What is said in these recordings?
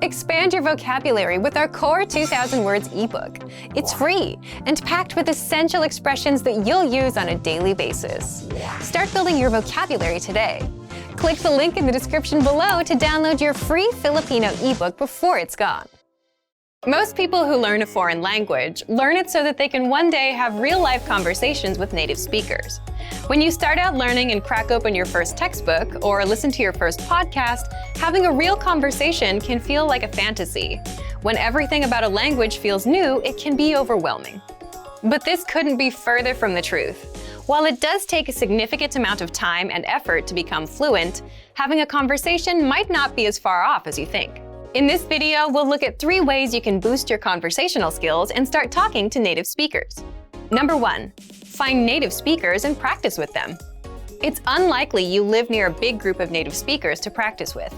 Expand your vocabulary with our Core 2000 Words ebook. It's free and packed with essential expressions that you'll use on a daily basis. Start building your vocabulary today. Click the link in the description below to download your free Filipino ebook before it's gone. Most people who learn a foreign language learn it so that they can one day have real-life conversations with native speakers. When you start out learning and crack open your first textbook or listen to your first podcast, having a real conversation can feel like a fantasy. When everything about a language feels new, it can be overwhelming. But this couldn't be further from the truth. While it does take a significant amount of time and effort to become fluent, having a conversation might not be as far off as you think. In this video, we'll look at 3 ways you can boost your conversational skills and start talking to native speakers. Number 1. Find native speakers and practice with them. It's unlikely you live near a big group of native speakers to practice with.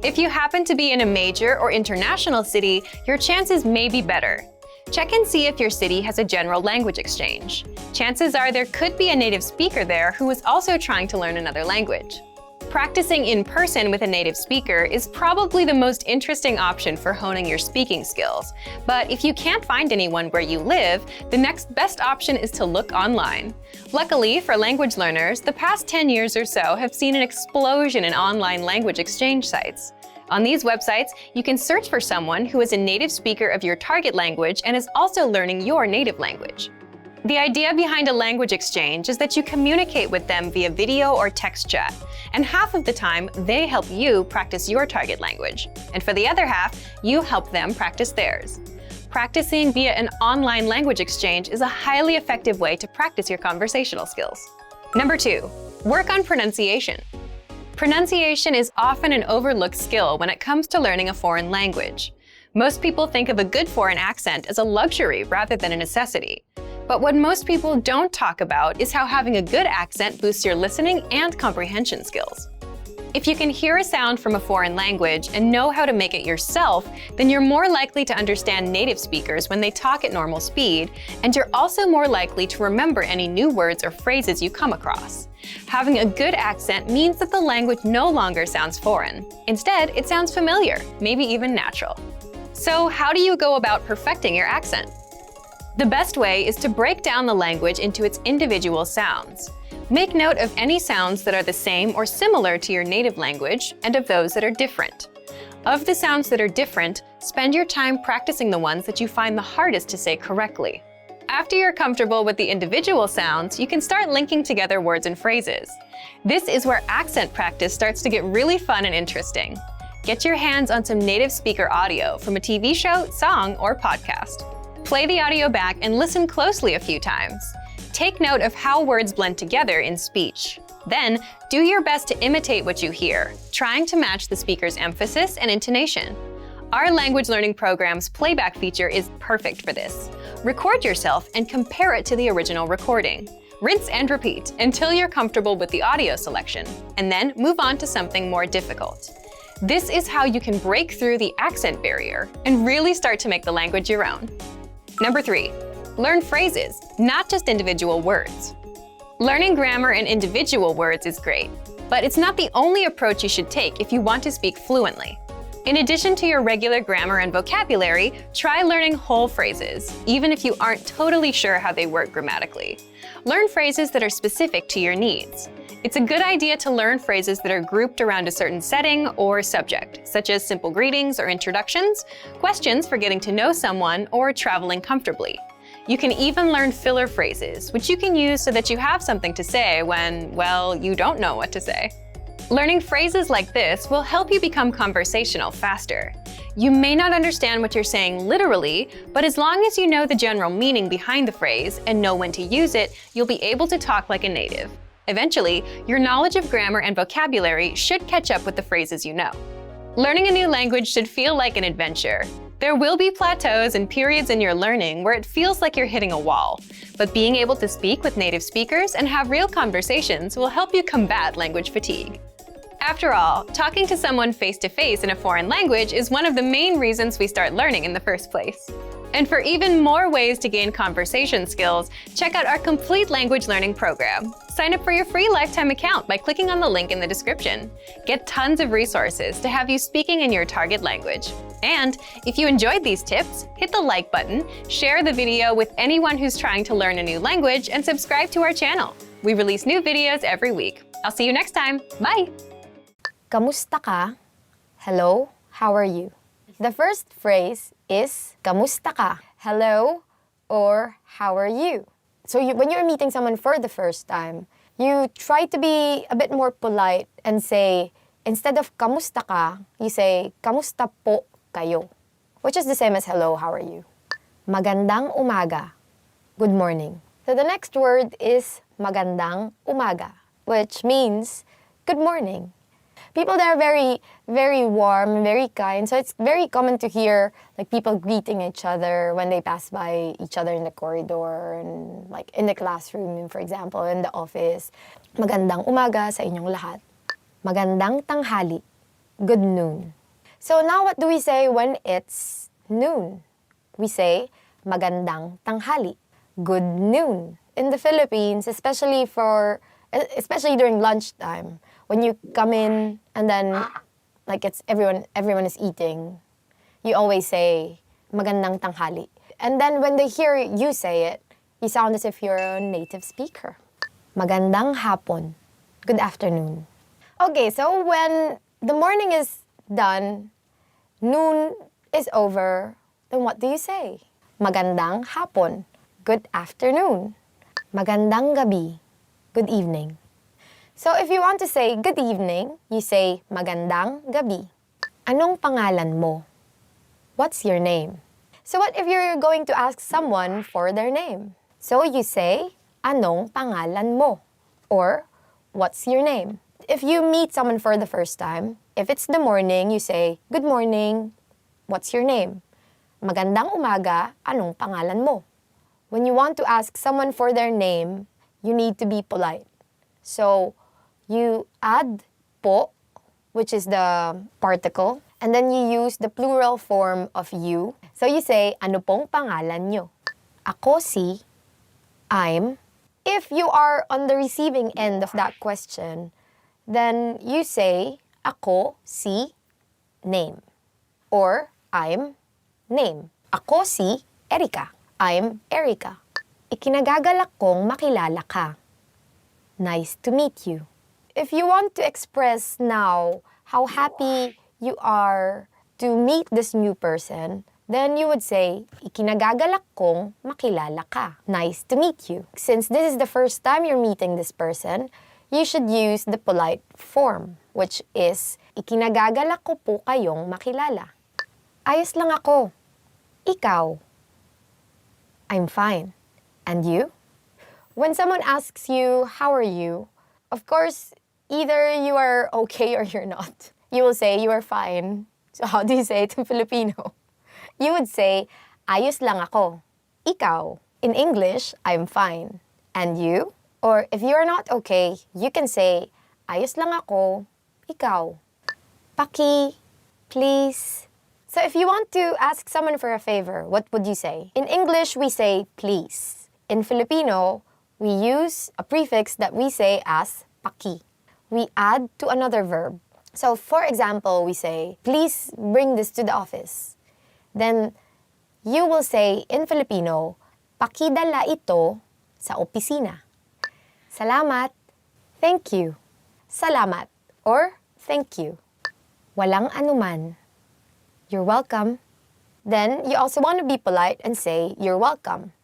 If you happen to be in a major or international city, your chances may be better. Check and see if your city has a general language exchange. Chances are there could be a native speaker there who is also trying to learn another language. Practicing in person with a native speaker is probably the most interesting option for honing your speaking skills. But if you can't find anyone where you live, the next best option is to look online. Luckily for language learners, the past 10 years or so have seen an explosion in online language exchange sites. On these websites, you can search for someone who is a native speaker of your target language and is also learning your native language. The idea behind a language exchange is that you communicate with them via video or text chat, and half of the time, they help you practice your target language, and for the other half, you help them practice theirs. Practicing via an online language exchange is a highly effective way to practice your conversational skills. Number 2. Work on pronunciation. Pronunciation is often an overlooked skill when it comes to learning a foreign language. Most people think of a good foreign accent as a luxury rather than a necessity. But what most people don't talk about is how having a good accent boosts your listening and comprehension skills. If you can hear a sound from a foreign language and know how to make it yourself, then you're more likely to understand native speakers when they talk at normal speed, and you're also more likely to remember any new words or phrases you come across. Having a good accent means that the language no longer sounds foreign. Instead, it sounds familiar, maybe even natural. So how do you go about perfecting your accent? The best way is to break down the language into its individual sounds. Make note of any sounds that are the same or similar to your native language and of those that are different. Of the sounds that are different, spend your time practicing the ones that you find the hardest to say correctly. After you're comfortable with the individual sounds, you can start linking together words and phrases. This is where accent practice starts to get really fun and interesting. Get your hands on some native speaker audio from a TV show, song, or podcast. Play the audio back and listen closely a few times. Take note of how words blend together in speech. Then, do your best to imitate what you hear, trying to match the speaker's emphasis and intonation. Our language learning program's playback feature is perfect for this. Record yourself and compare it to the original recording. Rinse and repeat until you're comfortable with the audio selection, and then move on to something more difficult. This is how you can break through the accent barrier and really start to make the language your own. Number 3. Learn phrases, not just individual words. Learning grammar and individual words is great, but it's not the only approach you should take if you want to speak fluently. In addition to your regular grammar and vocabulary, try learning whole phrases, even if you aren't totally sure how they work grammatically. Learn phrases that are specific to your needs. It's a good idea to learn phrases that are grouped around a certain setting or subject, such as simple greetings or introductions, questions for getting to know someone, or traveling comfortably. You can even learn filler phrases, which you can use so that you have something to say when, well, you don't know what to say. Learning phrases like this will help you become conversational faster. You may not understand what you're saying literally, but as long as you know the general meaning behind the phrase and know when to use it, you'll be able to talk like a native. Eventually, your knowledge of grammar and vocabulary should catch up with the phrases you know. Learning a new language should feel like an adventure. There will be plateaus and periods in your learning where it feels like you're hitting a wall, but being able to speak with native speakers and have real conversations will help you combat language fatigue. After all, talking to someone face-to-face in a foreign language is one of the main reasons we start learning in the first place. And for even more ways to gain conversation skills, check out our complete language learning program. Sign up for your free lifetime account by clicking on the link in the description. Get tons of resources to have you speaking in your target language. And if you enjoyed these tips, hit the like button, share the video with anyone who's trying to learn a new language, and subscribe to our channel. We release new videos every week. I'll see you next time. Bye! Kamusta ka? Hello, how are you? The first phrase is kamusta ka? Hello or how are you? So when you're meeting someone for the first time, you try to be a bit more polite and say, instead of kamusta ka, you say kamusta po kayo, which is the same as hello, how are you? Magandang umaga. Good morning. So the next word is magandang umaga, which means good morning. People there are very, very warm, very kind. So it's very common to hear like people greeting each other when they pass by each other in the corridor and like in the classroom, for example, in the office. Magandang umaga sa inyong lahat. Magandang tanghali. Good noon. So now what do we say when it's noon? We say magandang tanghali. Good noon. In the Philippines, especially during lunchtime, when you come in and then like it's everyone is eating, you always say magandang tanghali. And then when they hear you say it, you sound as if you're a native speaker. Magandang hapon. Good afternoon. Okay, so when the morning is done, noon is over, then what do you say? Magandang hapon. Good afternoon. Magandang gabi. Good evening. So if you want to say good evening, you say magandang gabi. Anong pangalan mo? What's your name? So what if you're going to ask someone for their name? So you say anong pangalan mo? Or what's your name? If you meet someone for the first time, if it's the morning, you say good morning. What's your name? Magandang umaga. Anong pangalan mo? When you want to ask someone for their name, you need to be polite. So you add po, which is the particle, and then you use the plural form of you. So you say, ano pong pangalan nyo? Ako si, I'm. If you are on the receiving end of that question, then you say, ako si, name. Or, I'm, name. Ako si Erica. I'm Erica. Ikinagagalak kong makilala ka. Nice to meet you. If you want to express now how happy you are to meet this new person, then you would say, ikinagagalak kong makilala ka. Nice to meet you. Since this is the first time you're meeting this person, you should use the polite form, which is, ikinagagalak ko po kayong makilala. Ayos lang ako. Ikaw. I'm fine. And you? When someone asks you, how are you? Of course, either you are okay or you're not. You will say, you are fine. So how do you say it in Filipino? You would say, ayos lang ako. Ikaw. In English, I'm fine. And you? Or if you are not okay, you can say, ayos lang ako. Ikaw. Paki. Please. So if you want to ask someone for a favor, what would you say? In English, we say please. In Filipino, we use a prefix that we say as paki. We add to another verb. So for example, we say, please bring this to the office. Then you will say in Filipino, pakidala ito sa opisina. Salamat. Thank you. Salamat or thank you. Walang anuman. You're welcome. Then, you also want to be polite and say, you're welcome.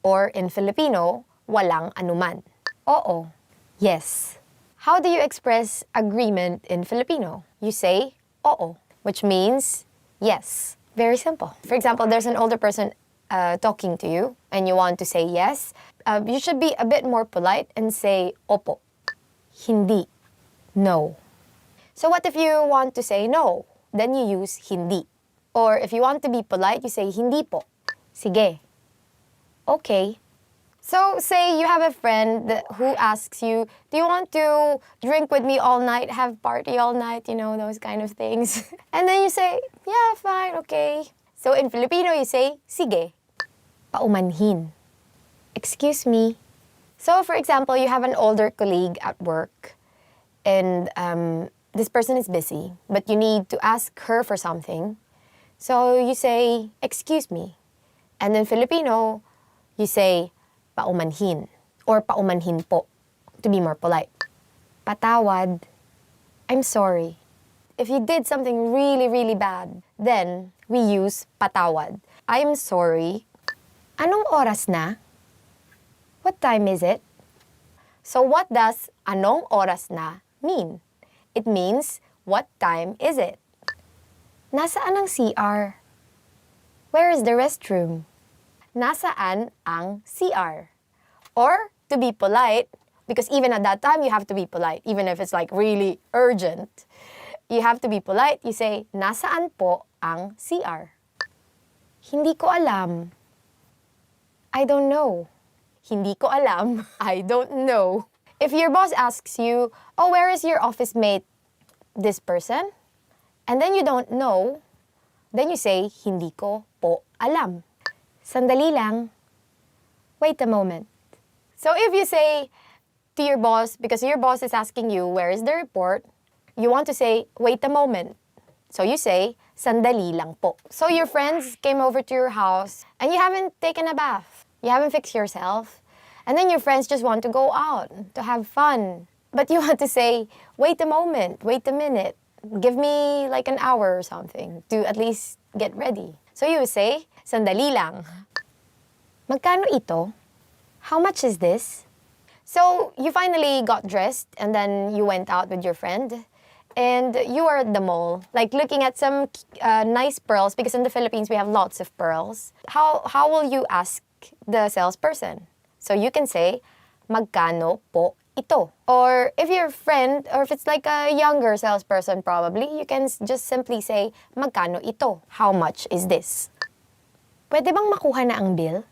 Or in Filipino, walang anuman. Oo. Yes. How do you express agreement in Filipino? You say, oo, which means yes. Very simple. For example, there's an older person talking to you and you want to say yes. You should be a bit more polite and say, opo. Hindi. No. So what if you want to say no? Then you use hindi. Or if you want to be polite, you say hindi po. Sige. Okay. So say you have a friend who asks you, do you want to drink with me all night, have party all night, you know, those kind of things. And then you say, yeah, fine, okay. So in Filipino, you say, sige. Paumanhin. Excuse me. So for example, you have an older colleague at work and this person is busy, but you need to ask her for something. So you say, excuse me. And in Filipino, you say, paumanhin or paumanhin po to be more polite. Patawad. I'm sorry. If you did something really, really bad, then we use patawad. I'm sorry. Anong oras na? What time is it? So what does anong oras na mean? It means, what time is it? Nasaan ang CR? Where is the restroom? Nasaan ang CR? Or, to be polite, because even at that time, you have to be polite, even if it's like really urgent. You have to be polite. You say, nasaan po ang CR? Hindi ko alam. I don't know. Hindi ko alam. I don't know. If your boss asks you, oh, where is your office mate, this person? And then you don't know, then you say, hindi ko po alam. Sandali lang. Wait a moment. So if you say to your boss, because your boss is asking you, where is the report? You want to say, wait a moment. So you say, sandali lang po. So your friends came over to your house and you haven't taken a bath. You haven't fixed yourself. And then your friends just want to go out to have fun. But you want to say, wait a moment, wait a minute. Give me like an hour or something to at least get ready. So you say, sandali lang. Magkano ito? How much is this? So you finally got dressed and then you went out with your friend. And you are at the mall, like looking at some nice pearls, because in the Philippines we have lots of pearls. How will you ask the salesperson? So you can say, magkano po ito? Or if you're a friend, or if it's like a younger salesperson probably, you can just simply say, magkano ito? How much is this? Pwede bang makuha na ang bill?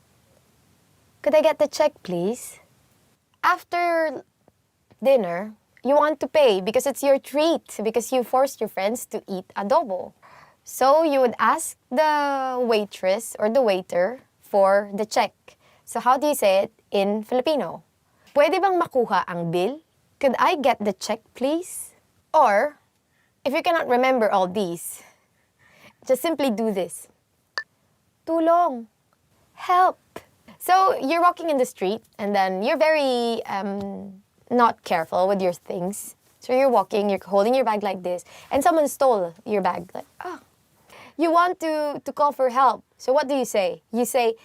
Could I get the check, please? After dinner, you want to pay because it's your treat, because you forced your friends to eat adobo. So you would ask the waitress or the waiter for the check. So how do you say it in Filipino? Pwede bang makuha ang bill? Could I get the check, please? Or, if you cannot remember all these, just simply do this. Tulong. Help. So you're walking in the street and then you're very not careful with your things. So you're walking, you're holding your bag like this, and someone stole your bag. Like, oh. You want to call for help. So what do you say? You say,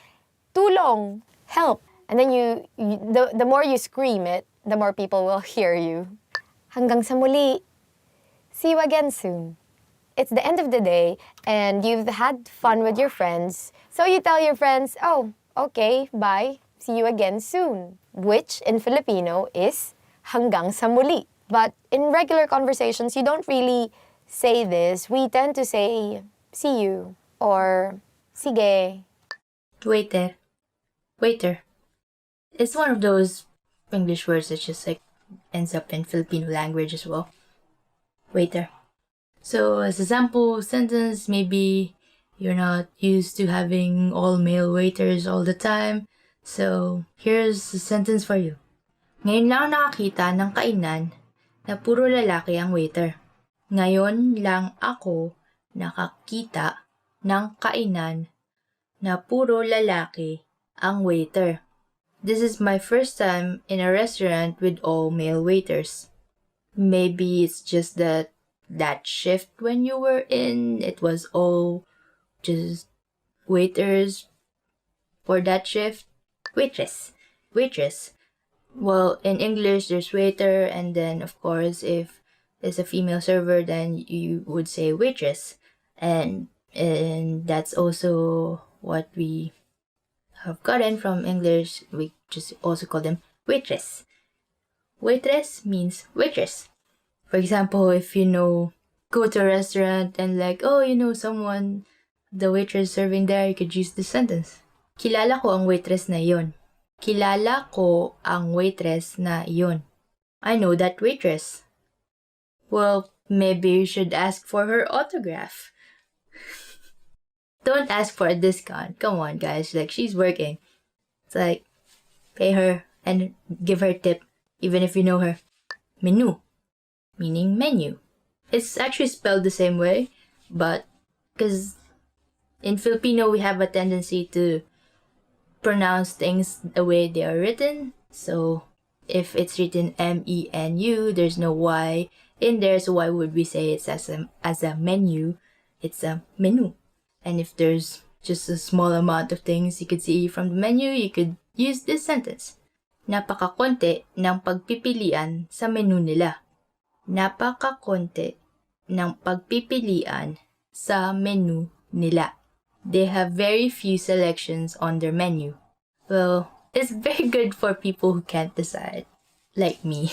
tulong, help. And then the more you scream it, the more people will hear you. Hanggang sa muli. See you again soon. It's the end of the day, and you've had fun with your friends. So you tell your friends, oh, okay, bye. See you again soon. Which in Filipino is hanggang sa muli. But in regular conversations, you don't really say this. We tend to say, see you, or sige. Waiter. Waiter. It's one of those English words that just like ends up in Filipino language as well. Waiter. So as a sample sentence, maybe you're not used to having all male waiters all the time. So here's a sentence for you. Ngayon lang nakakita ng kainan na puro lalaki ang waiter. Ngayon lang ako nakakita ng kainan na puro lalaki ang waiter. This is my first time in a restaurant with all male waiters. Maybe it's just that shift when you were in, it was all just waiters for that shift. Waitress. Waitress. Well, in English, there's waiter, and then, of course, if it's a female server, then you would say waitress. And that's also what we have gotten from English. We just also call them waitress. Waitress means waitress. For example, if go to a restaurant and like, oh, someone, the waitress serving there, you could use this sentence. Kilala ko ang waitress na iyon. Kilala ko ang waitress na iyon. I know that waitress. Well, maybe you should ask for her autograph. Don't don't ask for a discount. Come on, guys. Like, she's working. It's like, pay her and give her tip, even if you know her. Menu, meaning menu. It's actually spelled the same way, but because in Filipino, we have a tendency to pronounce things the way they are written. So if it's written menu, there's no Y in there. So why would we say it's as a menu? It's a menu. And if there's just a small amount of things you could see from the menu, you could use this sentence. Napakakonti ng pagpipilian sa menu nila. Napakakonti ng pagpipilian sa menu nila. They have very few selections on their menu. Well, it's very good for people who can't decide, like me.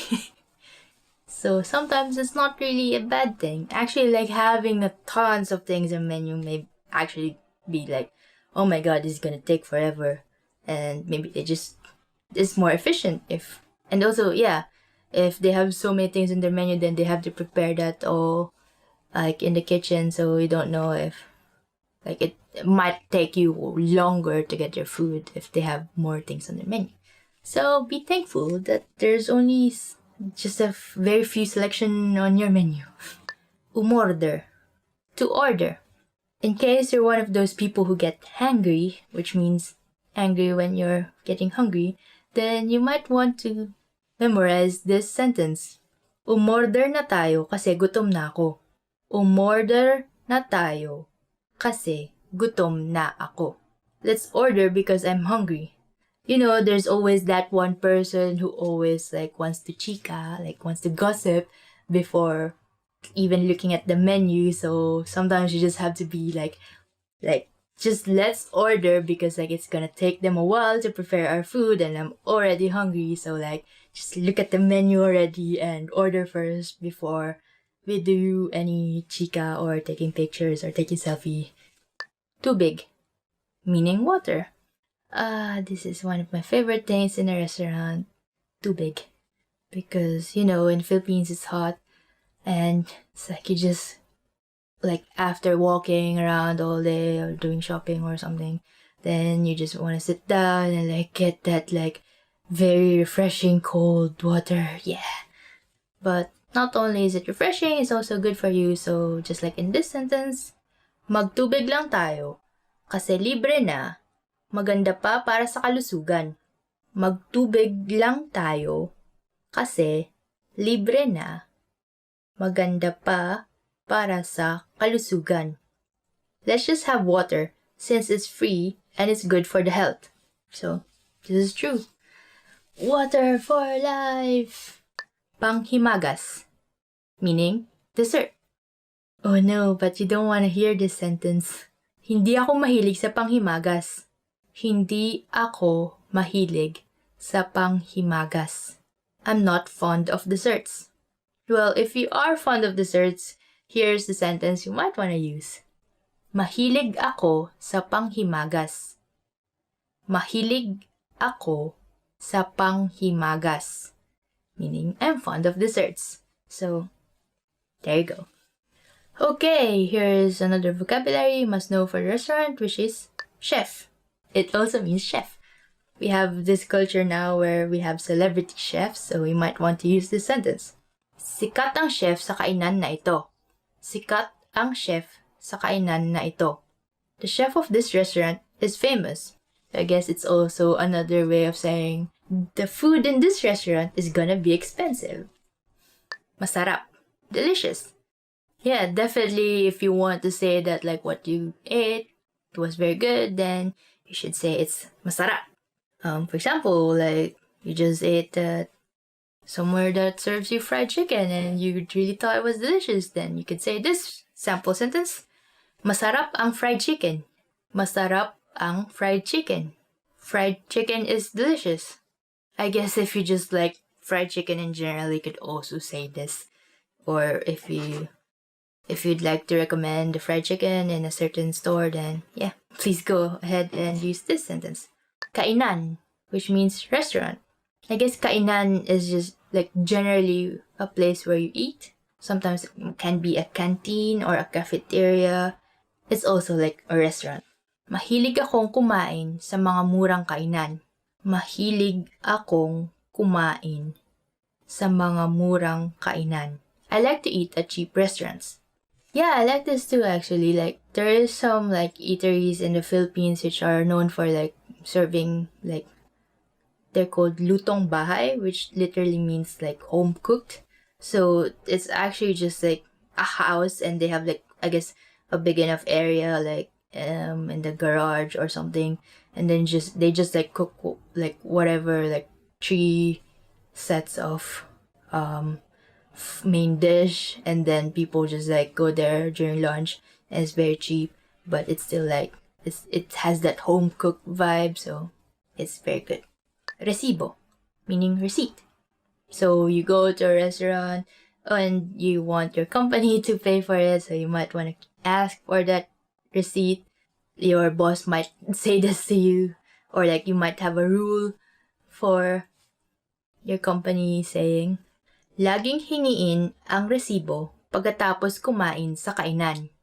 So sometimes it's not really a bad thing. Actually, like having tons of things on menu may actually be like, oh my god, this is gonna take forever. And maybe it's more efficient and also, yeah, if they have so many things in their menu, then they have to prepare that all like in the kitchen, so you don't know if like it might take you longer to get your food if they have more things on their menu. So be thankful that there's only just a very few selection on your menu. Umorder, to order. In case you're one of those people who get hangry, which means angry when you're getting hungry, then you might want to memorize this sentence. Umorder na tayo kasi gutom na ako. Umorder na tayo kasi gutom na ako. Let's order because I'm hungry. You know, there's always that one person who always like wants to chica, like wants to gossip before even looking at the menu. So sometimes you just have to be like just let's order because like it's gonna take them a while to prepare our food and I'm already hungry. So like just look at the menu already and order first before we do any chica or taking pictures or taking selfie. Tubig, meaning water. This is one of my favorite things in a restaurant. Tubig. Because, you know, in Philippines it's hot and it's like you just like after walking around all day or doing shopping or something, then you just want to sit down and like get that like very refreshing cold water. Yeah. But not only is it refreshing, it's also good for you. So just like in this sentence, magtubig lang tayo kasi libre na, maganda pa para sa kalusugan. Magtubig lang tayo kasi libre na, maganda pa para sa kalusugan. Let's just have water since it's free and it's good for the health. So, this is true. Water for life. Panghimagas, meaning dessert. Oh no, but you don't want to hear this sentence. Hindi ako mahilig sa panghimagas. Hindi ako mahilig sa panghimagas. I'm not fond of desserts. Well, if you are fond of desserts, here's the sentence you might want to use. Mahilig ako sa panghimagas. Mahilig ako sa panghimagas. Meaning, I'm fond of desserts. So, there you go. Okay, here's another vocabulary you must know for the restaurant, which is chef. It also means chef. We have this culture now where we have celebrity chefs, so we might want to use this sentence. Sikat ang chef sa kainan na ito. Sikat ang chef sa kainan na ito. The chef of this restaurant is famous. I guess it's also another way of saying the food in this restaurant is gonna be expensive. Masarap. Delicious. Yeah, definitely if you want to say that like what you ate was very good, then you should say it's masarap. For example, like you just ate somewhere that serves you fried chicken and you really thought it was delicious, then you could say this sample sentence. Masarap ang fried chicken. Masarap ang fried chicken. Fried chicken is delicious. I guess if you just like fried chicken in general, you could also say this. Or if you'd like to recommend the fried chicken in a certain store, then yeah, please go ahead and use this sentence. Kainan, which means restaurant. I guess kainan is just like generally a place where you eat. Sometimes it can be a canteen or a cafeteria. It's also like a restaurant. Mahilig akong kumain sa mga murang kainan. Mahilig akong kumain sa mga murang kainan. I like to eat at cheap restaurants. Yeah, I like this too actually. Like, there is some like eateries in the Philippines which are known for like serving like, they're called lutong bahay, which literally means like home cooked. So it's actually just like a house and they have like, I guess, a big enough area like in the garage or something, and then they just like cook like whatever, like 3 sets of main dish, and then people just like go there during lunch, and it's very cheap, but it's still like it has that home cooked vibe, so it's very good. Recibo, meaning receipt. So you go to a restaurant and you want your company to pay for it, so you might want to ask for that receipt. Your boss might say this to you, or like you might have a rule for your company saying, laging hingiin ang resibo pagkatapos kumain sa kainan.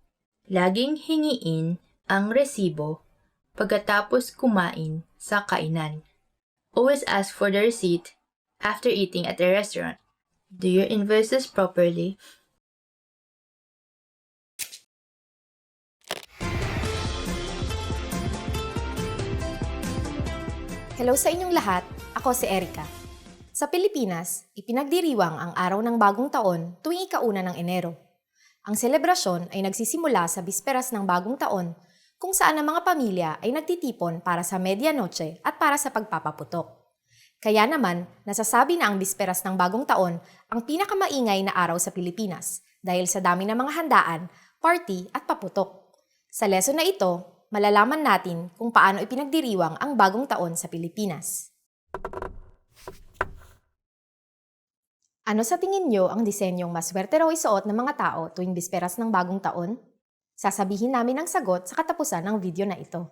Laging hingiin ang resibo pagkatapos kumain sa kainan. Always ask for the receipt after eating at a restaurant. Do your invoices properly? Hello sa inyong lahat, ako si Erica. Sa Pilipinas, ipinagdiriwang ang araw ng bagong taon tuwing ika-1 ng Enero. Ang selebrasyon ay nagsisimula sa bisperas ng bagong taon, kung saan ang mga pamilya ay nagtitipon para sa medianoche at para sa pagpapaputok. Kaya naman, nasasabi na ang bisperas ng bagong taon ang pinakamaingay na araw sa Pilipinas dahil sa dami ng mga handaan, party at paputok. Sa lesson na ito, malalaman natin kung paano ipinagdiriwang ang bagong taon sa Pilipinas. Ano sa tingin nyo ang disenyong maswerte raw isuot ng mga tao tuwing bisperas ng bagong taon? Sasabihin namin ang sagot sa katapusan ng video na ito.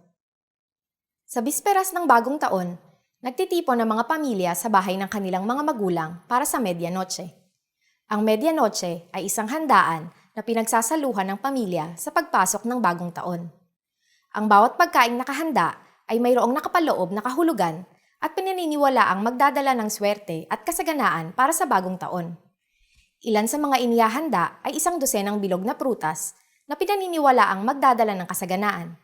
Sa bisperas ng bagong taon, nagtitipon ang mga pamilya sa bahay ng kanilang mga magulang para sa medianoche. Ang medianoche ay isang handaan na pinagsasaluhan ng pamilya sa pagpasok ng bagong taon. Ang bawat pagkaing nakahanda ay mayroong nakapaloob na kahulugan at pinaniniwalaang magdadala ng swerte at kasaganaan para sa bagong taon. Ilan sa mga inihahanda ay 1 dosenang bilog na prutas na pinaniniwalaang magdadala ng kasaganaan,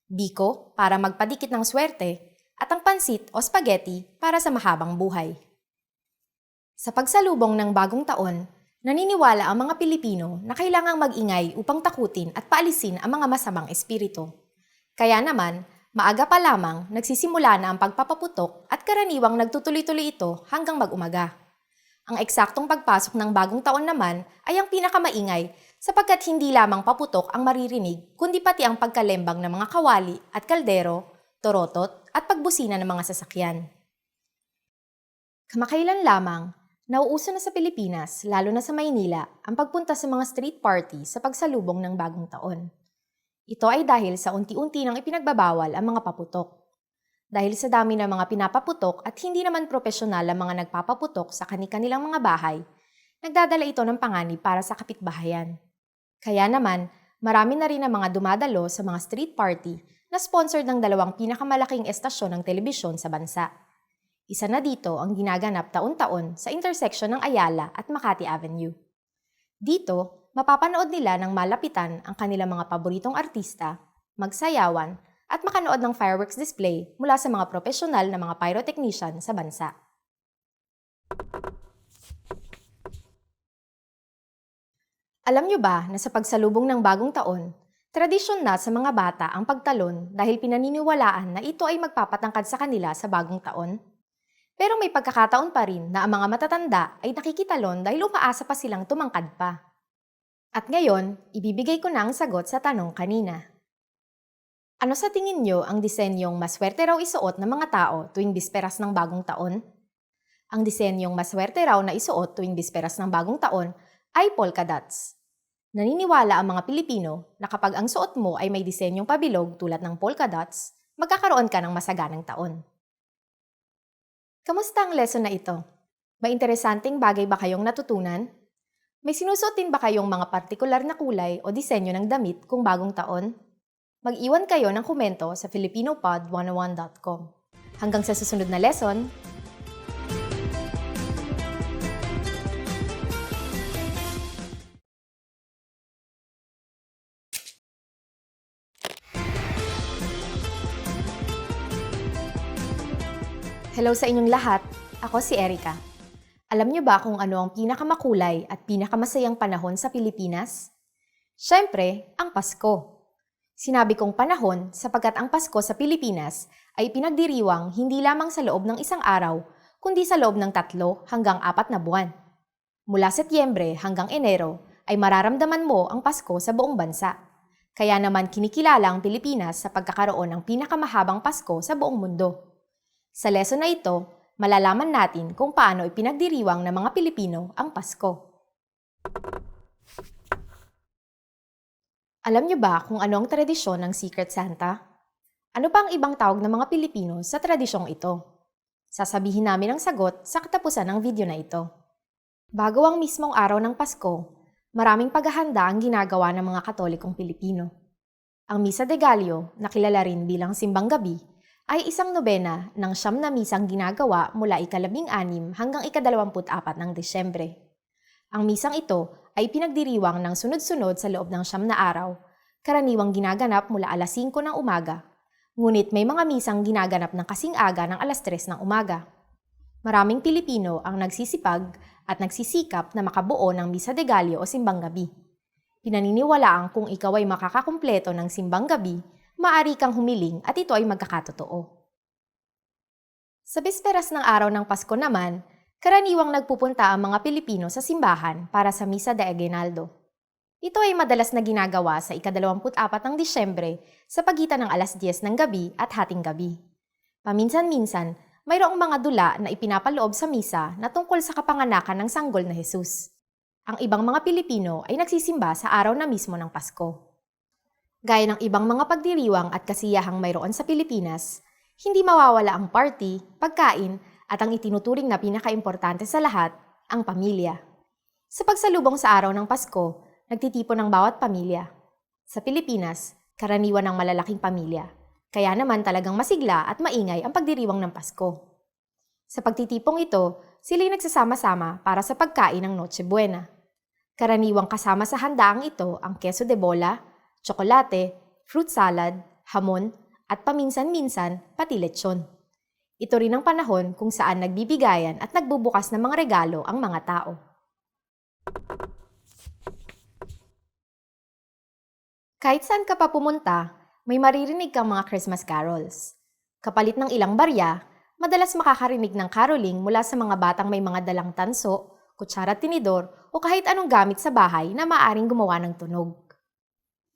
biko para magpadikit ng swerte, at ang pansit o spaghetti para sa mahabang buhay. Sa pagsalubong ng bagong taon, naniniwala ang mga Pilipino na kailangang mag-ingay upang takutin at paalisin ang mga masamang espiritu. Kaya naman, maaga pa lamang nagsisimula na ang pagpapaputok at karaniwang nagtutuloy-tuloy ito hanggang mag-umaga. Ang eksaktong pagpasok ng bagong taon naman ay ang pinakamaingay sapagkat hindi lamang paputok ang maririnig kundi pati ang pagkalembang ng mga kawali at kaldero, torotot at pagbusina ng mga sasakyan. Kamakailan lamang, nauuso na sa Pilipinas, lalo na sa Maynila, ang pagpunta sa mga street party sa pagsalubong ng bagong taon. Ito ay dahil sa unti-unti nang ipinagbabawal ang mga paputok. Dahil sa dami ng mga pinapaputok at hindi naman propesyonal ang mga nagpapaputok sa kani-kanilang mga bahay, nagdadala ito ng panganib para sa kapitbahayan. Kaya naman, marami na rin ang mga dumadalo sa mga street party na sponsored ng 2 pinakamalaking estasyon ng telebisyon sa bansa. Isa na dito ang ginaganap taon-taon sa intersection ng Ayala at Makati Avenue. Dito, mapapanood nila ng malapitan ang kanilang mga paboritong artista, magsayawan, at makanood ng fireworks display mula sa mga profesional na mga pyrotechnician sa bansa. Alam nyo ba na sa pagsalubong ng bagong taon, tradisyon na sa mga bata ang pagtalon dahil pinaniniwalaan na ito ay magpapatangkad sa kanila sa bagong taon? Pero may pagkakataon pa rin na ang mga matatanda ay nakikitalon dahil umaasa pa silang tumangkad pa. At ngayon, ibibigay ko na ang sagot sa tanong kanina. Ano sa tingin nyo ang disenyong maswerte raw isuot ng mga tao tuwing bisperas ng bagong taon? Ang disenyong maswerte raw na isuot tuwing bisperas ng bagong taon ay polka dots. Naniniwala ang mga Pilipino na kapag ang suot mo ay may disenyong pabilog tulad ng polka dots, magkakaroon ka ng masaganang taon. Kamusta ang lesson na ito? May interesanteng bagay ba kayong natutunan? May sinusuot din ba kayong mga partikular na kulay o disenyo ng damit kung bagong taon? Mag-iwan kayo ng komento sa filipinopod101.com. Hanggang sa susunod na lesson, hello sa inyong lahat, ako si Erica. Alam niyo ba kung ano ang pinakamakulay at pinakamasayang panahon sa Pilipinas? Siyempre, ang Pasko. Sinabi kong panahon sapagkat ang Pasko sa Pilipinas ay pinagdiriwang hindi lamang sa loob ng isang araw, kundi sa loob ng 3 hanggang 4 na buwan. Mula Setyembre hanggang Enero ay mararamdaman mo ang Pasko sa buong bansa. Kaya naman kinikilala ang Pilipinas sa pagkakaroon ng pinakamahabang Pasko sa buong mundo. Sa lesson na ito, malalaman natin kung paano ipinagdiriwang ng mga Pilipino ang Pasko. Alam niyo ba kung ano ang tradisyon ng Secret Santa? Ano pa ang ibang tawag ng mga Pilipino sa tradisyong ito? Sasabihin namin ang sagot sa katapusan ng video na ito. Bago ang mismong araw ng Pasko, maraming paghahanda ang ginagawa ng mga Katolikong Pilipino. Ang Misa de Gallo, na kilala rin bilang Simbang Gabi, ay isang nobena ng 9 na misang ginagawa mula ika-16 hanggang ika-24 ng Desyembre. Ang misang ito ay pinagdiriwang ng sunod-sunod sa loob ng 9 na araw, karaniwang ginaganap mula alas 5 ng umaga, ngunit may mga misang ginaganap ng kasing aga ng alas 3 ng umaga. Maraming Pilipino ang nagsisipag at nagsisikap na makabuo ng Misa de Gallo o Simbang Gabi. Pinaniniwalaang kung ikaw ay makakakumpleto ng Simbang Gabi, maaari kang humiling at ito ay magkakatotoo. Sa bisperas ng araw ng Pasko naman, karaniwang nagpupunta ang mga Pilipino sa simbahan para sa Misa de Aguinaldo. Ito ay madalas na ginagawa sa ika-24 ng Disyembre sa pagitan ng alas 10 ng gabi at hating gabi. Paminsan-minsan, mayroong mga dula na ipinapaloob sa misa na tungkol sa kapanganakan ng sanggol na Jesus. Ang ibang mga Pilipino ay nagsisimba sa araw na mismo ng Pasko. Gaya ng ibang mga pagdiriwang at kasiyahang mayroon sa Pilipinas, hindi mawawala ang party, pagkain, at ang itinuturing na pinakaimportante sa lahat, ang pamilya. Sa pagsalubong sa araw ng Pasko, nagtitipon ng bawat pamilya. Sa Pilipinas, karaniwan ng malalaking pamilya. Kaya naman talagang masigla at maingay ang pagdiriwang ng Pasko. Sa pagtitipong ito, sila'y nagsasama-sama para sa pagkain ng Noche Buena. Karaniwang kasama sa handaang ito ang queso de bola, tsokolate, fruit salad, hamon, at paminsan-minsan pati lechon. Ito rin ang panahon kung saan nagbibigayan at nagbubukas ng mga regalo ang mga tao. Kahit saan ka pa pumunta, may maririnig kang mga Christmas carols. Kapalit ng ilang barya, madalas makakarinig ng caroling mula sa mga batang may mga dalang tanso, kutsara at tinidor o kahit anong gamit sa bahay na maaaring gumawa ng tunog.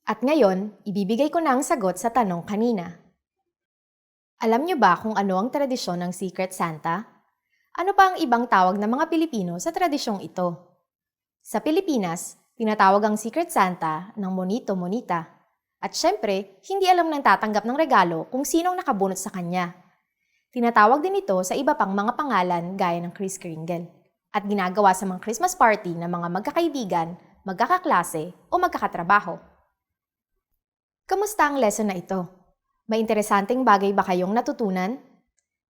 At ngayon, ibibigay ko na ang sagot sa tanong kanina. Alam niyo ba kung ano ang tradisyon ng Secret Santa? Ano pa ang ibang tawag ng mga Pilipino sa tradisyong ito? Sa Pilipinas, tinatawag ang Secret Santa ng Monito Monita. At syempre, hindi alam ng tatanggap ng regalo kung sinong nakabunot sa kanya. Tinatawag din ito sa iba pang mga pangalan gaya ng Kris Kringle. At ginagawa sa mga Christmas party ng mga magkakaibigan, magkakaklase o magkakatrabaho. Kamusta ang lesson na ito? May interesanteng bagay ba kayong natutunan?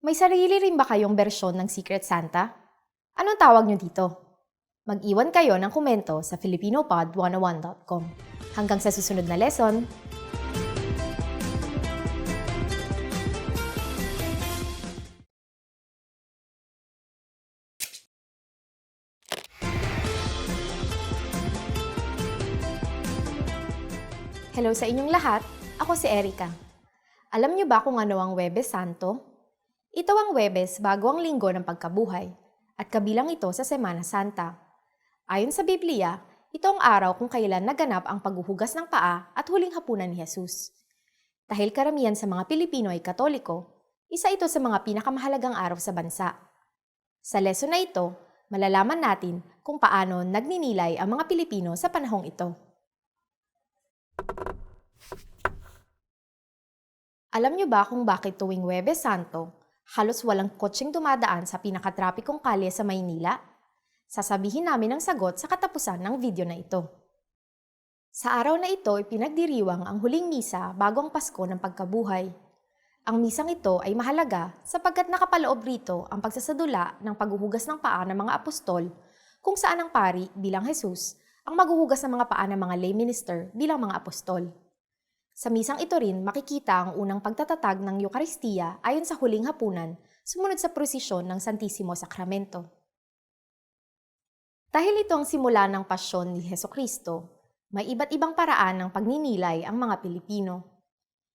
May sarili rin ba kayong bersyon ng Secret Santa? Anong tawag nyo dito? Mag-iwan kayo ng komento sa filipinopod101.com. Hanggang sa susunod na lesson! Hello sa inyong lahat, ako si Erica. Alam niyo ba kung ano ang Huwebes Santo? Ito ang Huwebes bago ang linggo ng pagkabuhay, at kabilang ito sa Semana Santa. Ayon sa Biblia, ito ang araw kung kailan naganap ang paghuhugas ng paa at huling hapunan ni Jesus. Dahil karamihan sa mga Pilipino ay Katoliko, isa ito sa mga pinakamahalagang araw sa bansa. Sa lesson na ito, malalaman natin kung paano nagninilay ang mga Pilipino sa panahong ito. Alam niyo ba kung bakit tuwing Huwebes Santo, halos walang kotseng dumadaan sa pinakatrapikong kalye sa Maynila? Sasabihin namin ang sagot sa katapusan ng video na ito. Sa araw na ito, ipinagdiriwang ang huling misa bago ang Pasko ng Pagkabuhay. Ang misang ito ay mahalaga sapagkat nakapaloob rito ang pagsasadula ng paghuhugas ng paa ng mga apostol, kung saan ang pari bilang Jesus ang maghuhugas ng mga paa ng mga lay minister bilang mga apostol. Sa misang ito rin makikita ang unang pagtatatag ng Eukaristiya ayon sa huling hapunan, sumunod sa prosesyon ng Santisimo Sakramento. Dahil ito ang simula ng pasyon ni Hesukristo, may iba't ibang paraan ng pagninilay ang mga Pilipino.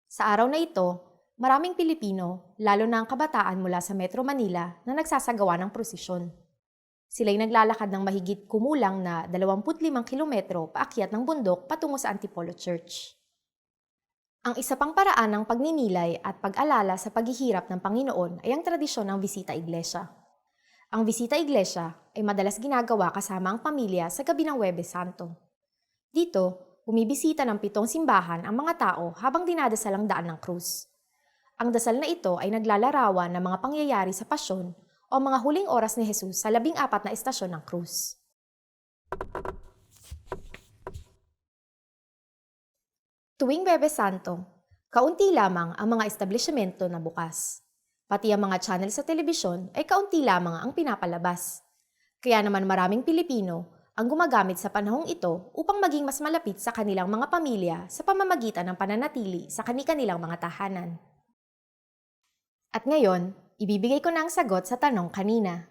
Sa araw na ito, maraming Pilipino, lalo na ang kabataan mula sa Metro Manila na nagsasagawa ng prosesyon. Sila'y naglalakad ng mahigit kumulang na 25 kilometro paakyat ng bundok patungo sa Antipolo Church. Ang isa pang paraan ng pagninilay at pag-alala sa paghihirap ng Panginoon ay ang tradisyon ng bisita iglesia. Ang bisita iglesia ay madalas ginagawa kasama ang pamilya sa gabi ng Huwebes Santo. Dito, bumibisita ng 7 simbahan ang mga tao habang dinadasal ang daan ng krus. Ang dasal na ito ay naglalarawan ng mga pangyayari sa pasyon o mga huling oras ni Jesus sa 14 na estasyon ng krus. Tuwing Huwebes Santo, kaunti lamang ang mga establishmento na bukas. Pati ang mga channel sa telebisyon ay kaunti lamang ang pinapalabas. Kaya naman maraming Pilipino ang gumagamit sa panahong ito upang maging mas malapit sa kanilang mga pamilya sa pamamagitan ng pananatili sa kani-kanilang mga tahanan. At ngayon, ibibigay ko na ang sagot sa tanong kanina.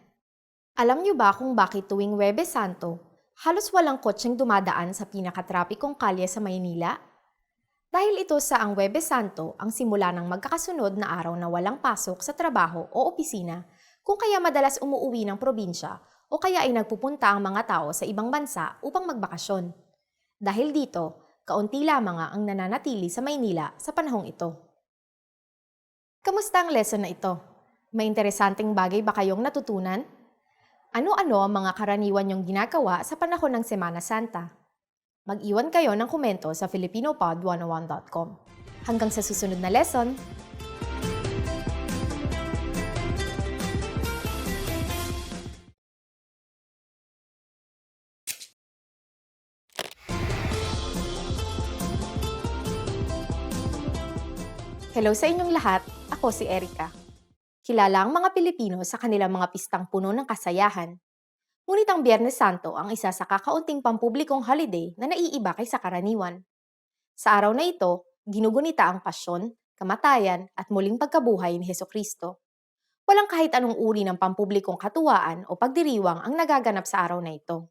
Alam niyo ba kung bakit tuwing Huwebes Santo, halos walang kotseng dumadaan sa pinakatrapikong kalye sa Maynila? Dahil ito sa ang Huwebes Santo ang simula ng magkakasunod na araw na walang pasok sa trabaho o opisina, kung kaya madalas umuuwi ng probinsya o kaya ay nagpupunta ang mga tao sa ibang bansa upang magbakasyon. Dahil dito, kaunti lamang ang nananatili sa Maynila sa panahong ito. Kamusta ang lesson na ito? May interesanteng bagay ba kayong natutunan? Ano-ano ang mga karaniwan niyong ginagawa sa panahon ng Semana Santa? Mag-iwan kayo ng komento sa filipinopod101.com. Hanggang sa susunod na lesson! Hello sa inyong lahat, ako si Erica. Kilala ang mga Pilipino sa kanilang mga pistang puno ng kasayahan. Ngunit ang Biyernes Santo ang isa sa kakaunting pampublikong holiday na naiiba kaysa karaniwan. Sa araw na ito, ginugunita ang pasyon, kamatayan at muling pagkabuhay ni Hesukristo. Walang kahit anong uri ng pampublikong katuwaan o pagdiriwang ang nagaganap sa araw na ito.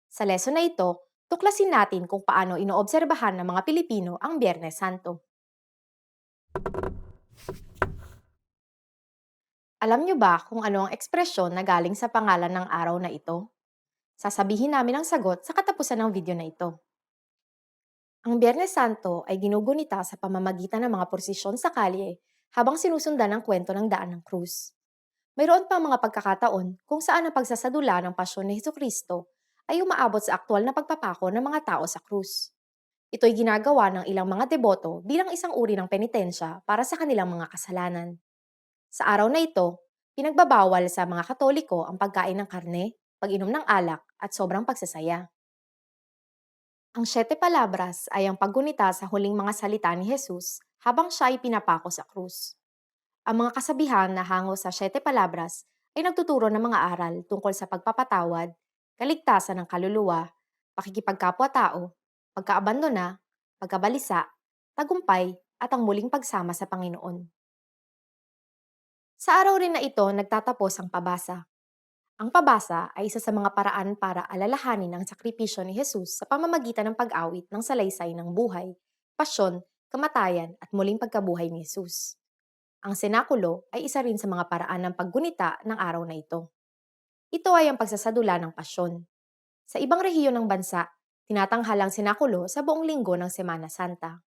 Sa lesson na ito, tuklasin natin kung paano inoobserbahan ng mga Pilipino ang Biyernes Santo. Alam niyo ba kung ano ang ekspresyon na galing sa pangalan ng araw na ito? Sasabihin namin ang sagot sa katapusan ng video na ito. Ang Biyernes Santo ay ginugunita sa pamamagitan ng mga prosesyon sa kalye habang sinusundan ang kwento ng daan ng krus. Mayroon pang mga pagkakataon kung saan ang pagsasadula ng pasyon ni Hesukristo ay umaabot sa aktwal na pagpapako ng mga tao sa krus. Ito'y ginagawa ng ilang mga deboto bilang isang uri ng penitensya para sa kanilang mga kasalanan. Sa araw na ito, pinagbabawal sa mga Katoliko ang pagkain ng karne, pag-inom ng alak, at sobrang pagsasaya. Ang 7 palabras ay ang paggunita sa huling mga salita ni Jesus habang siya ay pinapako sa krus. Ang mga kasabihan na hango sa 7 palabras ay nagtuturo ng mga aral tungkol sa pagpapatawad, kaligtasan ng kaluluwa, pakikipagkapwa-tao, pagkaabandona, pagkabalisa, tagumpay, at ang muling pagsama sa Panginoon. Sa araw rin na ito, nagtatapos ang pabasa. Ang pabasa ay isa sa mga paraan para alalahanin ang sakripisyo ni Jesus sa pamamagitan ng pag-awit ng salaysay ng buhay, pasyon, kamatayan at muling pagkabuhay ni Jesus. Ang senakulo ay isa rin sa mga paraan ng paggunita ng araw na ito. Ito ay ang pagsasadula ng pasyon. Sa ibang rehiyon ng bansa, tinatanghal ang senakulo sa buong linggo ng Semana Santa.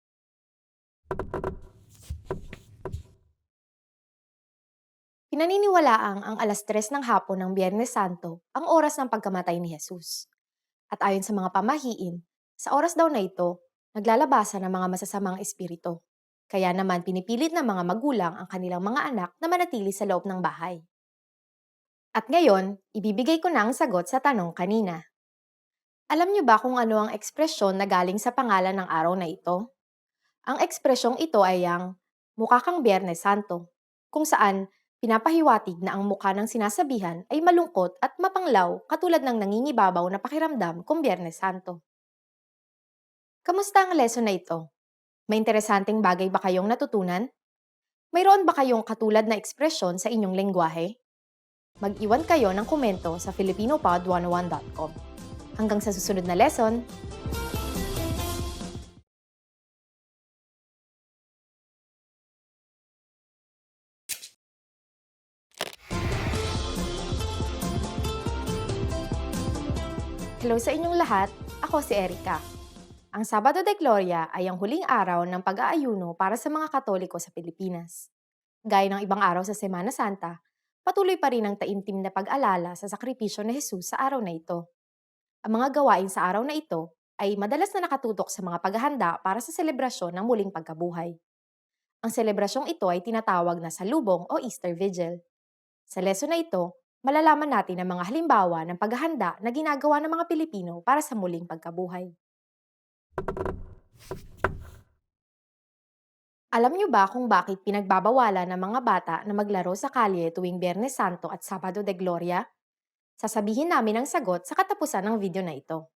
Pinaniniwalaang ang 3:00 ng hapon ng Biyernes Santo ang oras ng pagkamatay ni Jesus. At ayon sa mga pamahiin, sa oras daw na ito, naglalabasan ng mga masasamang espiritu. Kaya naman pinipilit ng mga magulang ang kanilang mga anak na manatili sa loob ng bahay. At ngayon, ibibigay ko na ang sagot sa tanong kanina. Alam niyo ba kung ano ang ekspresyon na galing sa pangalan ng araw na ito? Ang ekspresyong ito ay ang mukha kang Biyernes Santo, kung saan pinapahiwatig na ang mukha ng sinasabihan ay malungkot at mapanglaw katulad ng nangingibabaw na pakiramdam kung Biyernes Santo. Kamusta ang lesson na ito? May interesanteng bagay ba kayong natutunan? Mayroon ba kayong katulad na ekspresyon sa inyong lengguwahe? Mag-iwan kayo ng komento sa filipinopod101.com. Hanggang sa susunod na lesson, hello sa inyong lahat, ako si Erica. Ang Sabado de Gloria ay ang huling araw ng pag-aayuno para sa mga Katoliko sa Pilipinas. Gaya ng ibang araw sa Semana Santa, patuloy pa rin ang taimtim na pag-alala sa sakripisyo ni Jesus sa araw na ito. Ang mga gawain sa araw na ito ay madalas na nakatutok sa mga paghahanda para sa selebrasyon ng muling pagkabuhay. Ang selebrasyong ito ay tinatawag na Salubong o Easter Vigil. Sa lesson na ito, malalaman natin ang mga halimbawa ng paghahanda na ginagawa ng mga Pilipino para sa muling pagkabuhay. Alam niyo ba kung bakit pinagbabawalan ng mga bata na maglaro sa kalye tuwing Biyernes Santo at Sabado de Gloria? Sasabihin namin ang sagot sa katapusan ng video na ito.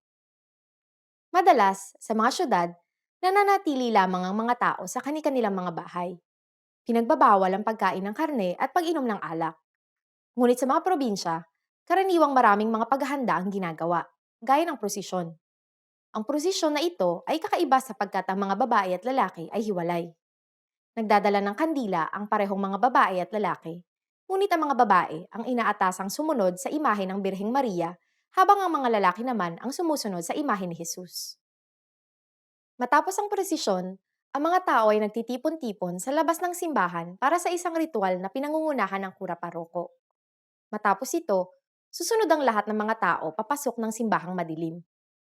Madalas, sa mga syudad, nananatili lamang ang mga tao sa kani-kanilang mga bahay. Pinagbabawal ang pagkain ng karne at pag-inom ng alak. Ngunit sa mga probinsya, karaniwang maraming mga paghahanda ang ginagawa, gaya ng prosesyon. Ang prosesyon na ito ay kakaiba sapagkat ang mga babae at lalaki ay hiwalay. Nagdadala ng kandila ang parehong mga babae at lalaki, ngunit ang mga babae ang inaatasang sumunod sa imahe ng Birheng Maria habang ang mga lalaki naman ang sumusunod sa imahe ni Jesus. Matapos ang prosesyon, ang mga tao ay nagtitipon-tipon sa labas ng simbahan para sa isang ritual na pinangungunahan ng kura paroko. Matapos ito, susunod ang lahat ng mga tao papasok ng simbahang madilim.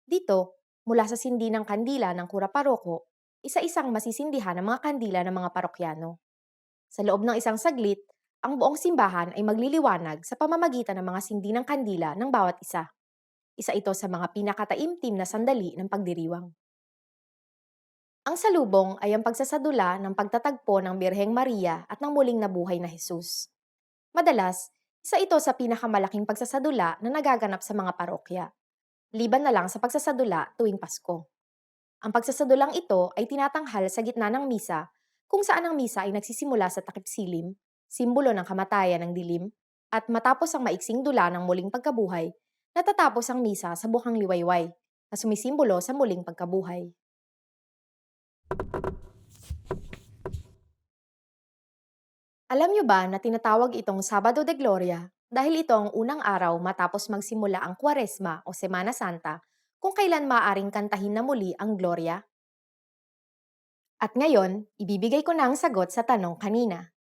Dito, mula sa sindi ng kandila ng kura paroko, isa-isang masisindihan ang mga kandila ng mga parokyano. Sa loob ng isang saglit, ang buong simbahan ay magliliwanag sa pamamagitan ng mga sindi ng kandila ng bawat isa. Isa ito sa mga pinakataimtim na sandali ng pagdiriwang. Ang salubong ay ang pagsasadula ng pagtatagpo ng Birheng Maria at ng muling nabuhay na Jesus. Madalas, isa ito sa pinakamalaking pagsasadula na nagaganap sa mga parokya, liban na lang sa pagsasadula tuwing Pasko. Ang pagsasadulang ito ay tinatanghal sa gitna ng misa, kung saan ang misa ay nagsisimula sa takip silim, simbolo ng kamatayan ng dilim, at matapos ang maiksing dula ng muling pagkabuhay, natatapos ang misa sa bukang liwayway, na sumisimbolo sa muling pagkabuhay. Alam niyo ba na tinatawag itong Sabado de Gloria dahil ito ang unang araw matapos magsimula ang Kwaresma o Semana Santa kung kailan maaaring kantahin na muli ang Gloria? At ngayon, ibibigay ko na ang sagot sa tanong kanina.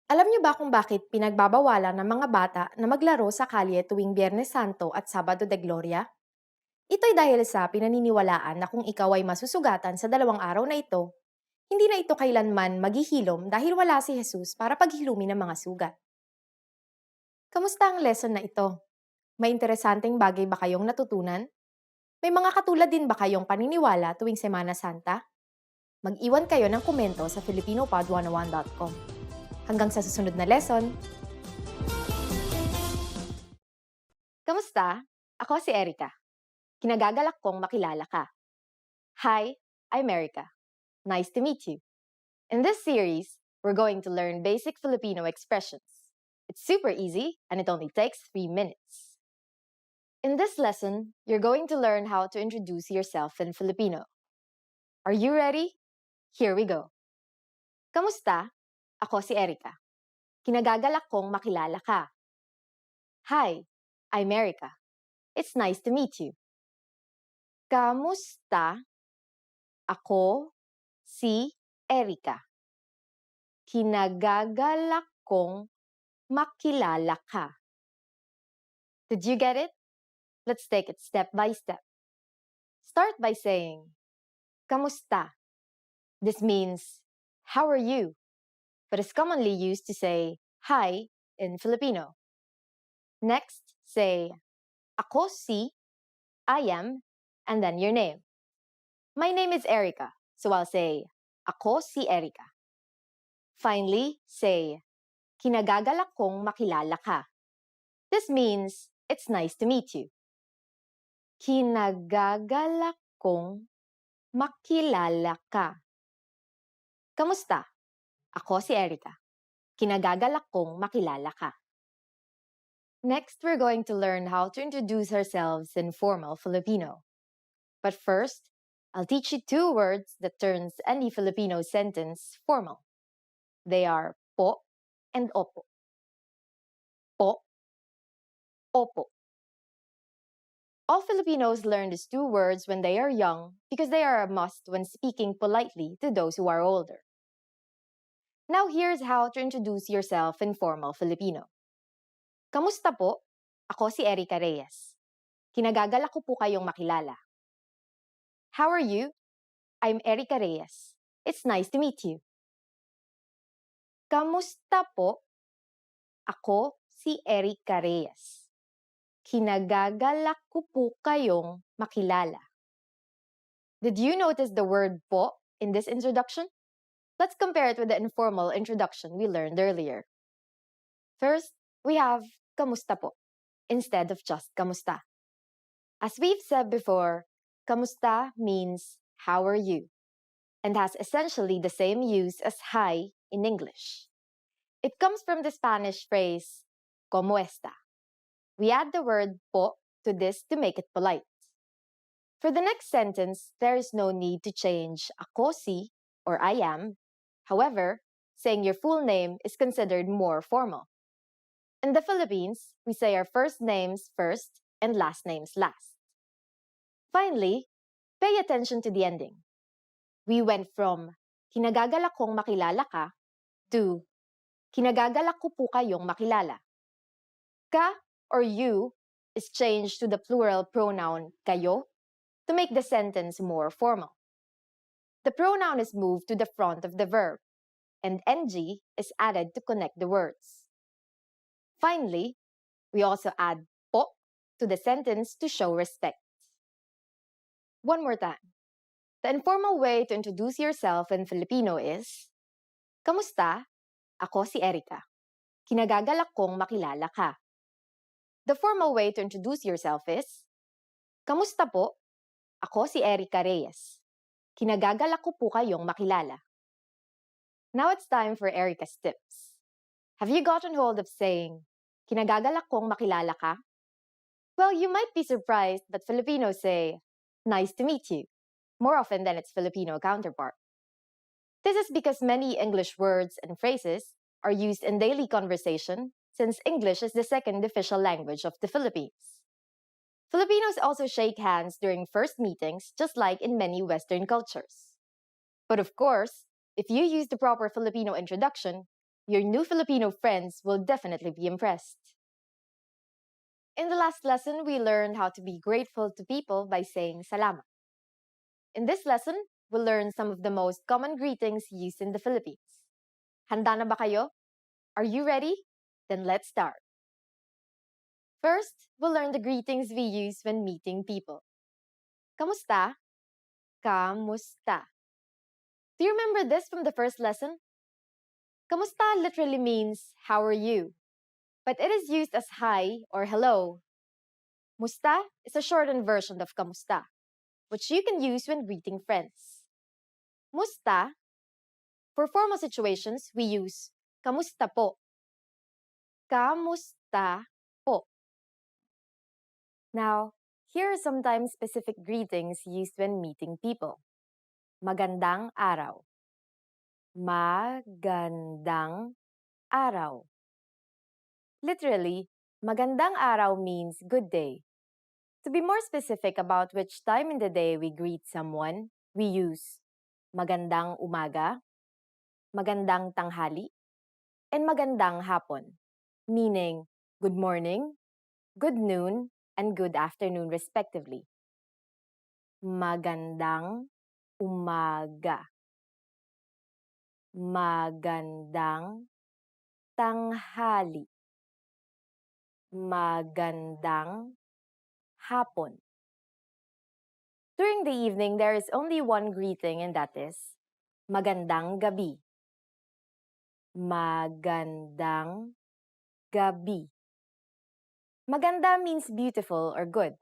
Alam niyo ba kung bakit pinagbabawalan ng mga bata na maglaro sa kalye tuwing Biyernes Santo at Sabado de Gloria? Ito'y dahil sa pinaniniwalaan na kung ikaw ay masusugatan sa dalawang araw na ito, hindi na ito kailanman maghihilom dahil wala si Jesus para paghilumin ng mga sugat. Kamusta ang lesson na ito? May interesanteng bagay ba kayong natutunan? May mga katulad din ba kayong paniniwala tuwing Semana Santa? Mag-iwan kayo ng komento sa filipinopod101.com. Hanggang sa susunod na lesson! Kamusta? Ako si Erica. Kinagagalak kong makilala ka. Hi, I'm Erica. Nice to meet you. In this series, we're going to learn basic Filipino expressions. It's super easy and it only takes 3 minutes. In this lesson, you're going to learn how to introduce yourself in Filipino. Are you ready? Here we go. Kamusta? Ako si Erica. Kinagagalak kong makilala ka. Hi, I'm Erica. It's nice to meet you. Kamusta? Ako si Erica. Kinagagalak kong makilala ka. Did you get it? Let's take it step by step. Start by saying, Kamusta? This means, how are you? But is commonly used to say, hi in Filipino. Next, say, Ako si, I am, and then your name. My name is Erica, so I'll say, ako si Erica. Finally, say, kinagagalak kong makilala ka. This means, it's nice to meet you. Kinagagalak kong makilala ka. Kamusta? Ako si Erica. Kinagagalak kong makilala ka. Next, we're going to learn how to introduce ourselves in formal Filipino. But first, I'll teach you 2 words that turns any Filipino sentence formal. They are po and opo. Po, opo. All Filipinos learn these 2 words when they are young because they are a must when speaking politely to those who are older. Now here's how to introduce yourself in formal Filipino. Kamusta po? Ako si Erica Reyes. Kinagagalak ko po kayong makilala. How are you? I'm Erica Reyes. It's nice to meet you. Kamusta po? Ako si Erica Reyes. Kinagagalak ko po kayong makilala. Did you notice the word po in this introduction? Let's compare it with the informal introduction we learned earlier. First, we have kamusta po instead of just kamusta. As we've said before, kamusta means how are you and has essentially the same use as hi in English. It comes from the Spanish phrase como está. We add the word po to this to make it polite. For the next sentence, there is no need to change ako si or I am. However, saying your full name is considered more formal. In the Philippines, we say our first names first and last names last. Finally, pay attention to the ending. We went from kinagagalak kong makilala ka to kinagagalak ko po kayong makilala. Ka or you is changed to the plural pronoun kayo to make the sentence more formal. The pronoun is moved to the front of the verb, and ng is added to connect the words. Finally, we also add po to the sentence to show respect. One more time. The informal way to introduce yourself in Filipino is, kamusta? Ako si Erica. Kinagagalak kong makilala ka. The formal way to introduce yourself is, kamusta po? Ako si Erica Reyes. Kinagagalak ko po kayong makilala. Now it's time for Erica's tips. Have you gotten hold of saying, kinagagalak kong makilala ka? Well, you might be surprised, but Filipinos say, nice to meet you, more often than its Filipino counterpart. This is because many English words and phrases are used in daily conversation since English is the second official language of the Philippines. Filipinos also shake hands during first meetings, just like in many Western cultures. But of course, if you use the proper Filipino introduction, your new Filipino friends will definitely be impressed. In the last lesson, we learned how to be grateful to people by saying salamat. In this lesson, we'll learn some of the most common greetings used in the Philippines. Handa na ba kayo? Are you ready? Then let's start. First, we'll learn the greetings we use when meeting people. Kamusta? Kamusta. Do you remember this from the first lesson? Kamusta literally means, how are you? But it is used as hi or hello. Musta is a shortened version of kamusta, which you can use when greeting friends. Musta, for formal situations, we use kamusta po. Kamusta po. Now, here are sometimes specific greetings used when meeting people. Magandang araw. Magandang araw. Literally, magandang araw means good day. To be more specific about which time in the day we greet someone, we use magandang umaga, magandang tanghali, and magandang hapon, meaning good morning, good noon, and good afternoon respectively. Magandang umaga. Magandang tanghali. Magandang hapon. During the evening, there is only one greeting, and that is magandang gabi. Magandang gabi. Maganda means beautiful or good.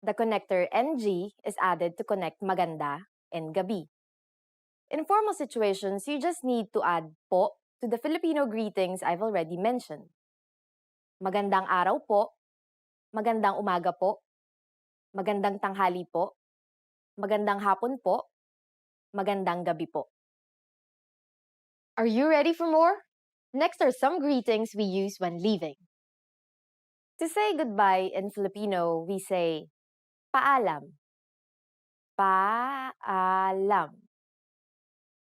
The connector NG is added to connect maganda and gabi. In formal situations, you just need to add po to the Filipino greetings I've already mentioned. Magandang araw po, magandang umaga po, magandang tanghali po, magandang hapon po, magandang gabi po. Are you ready for more? Next are some greetings we use when leaving. To say goodbye in Filipino, we say paalam. Paalam.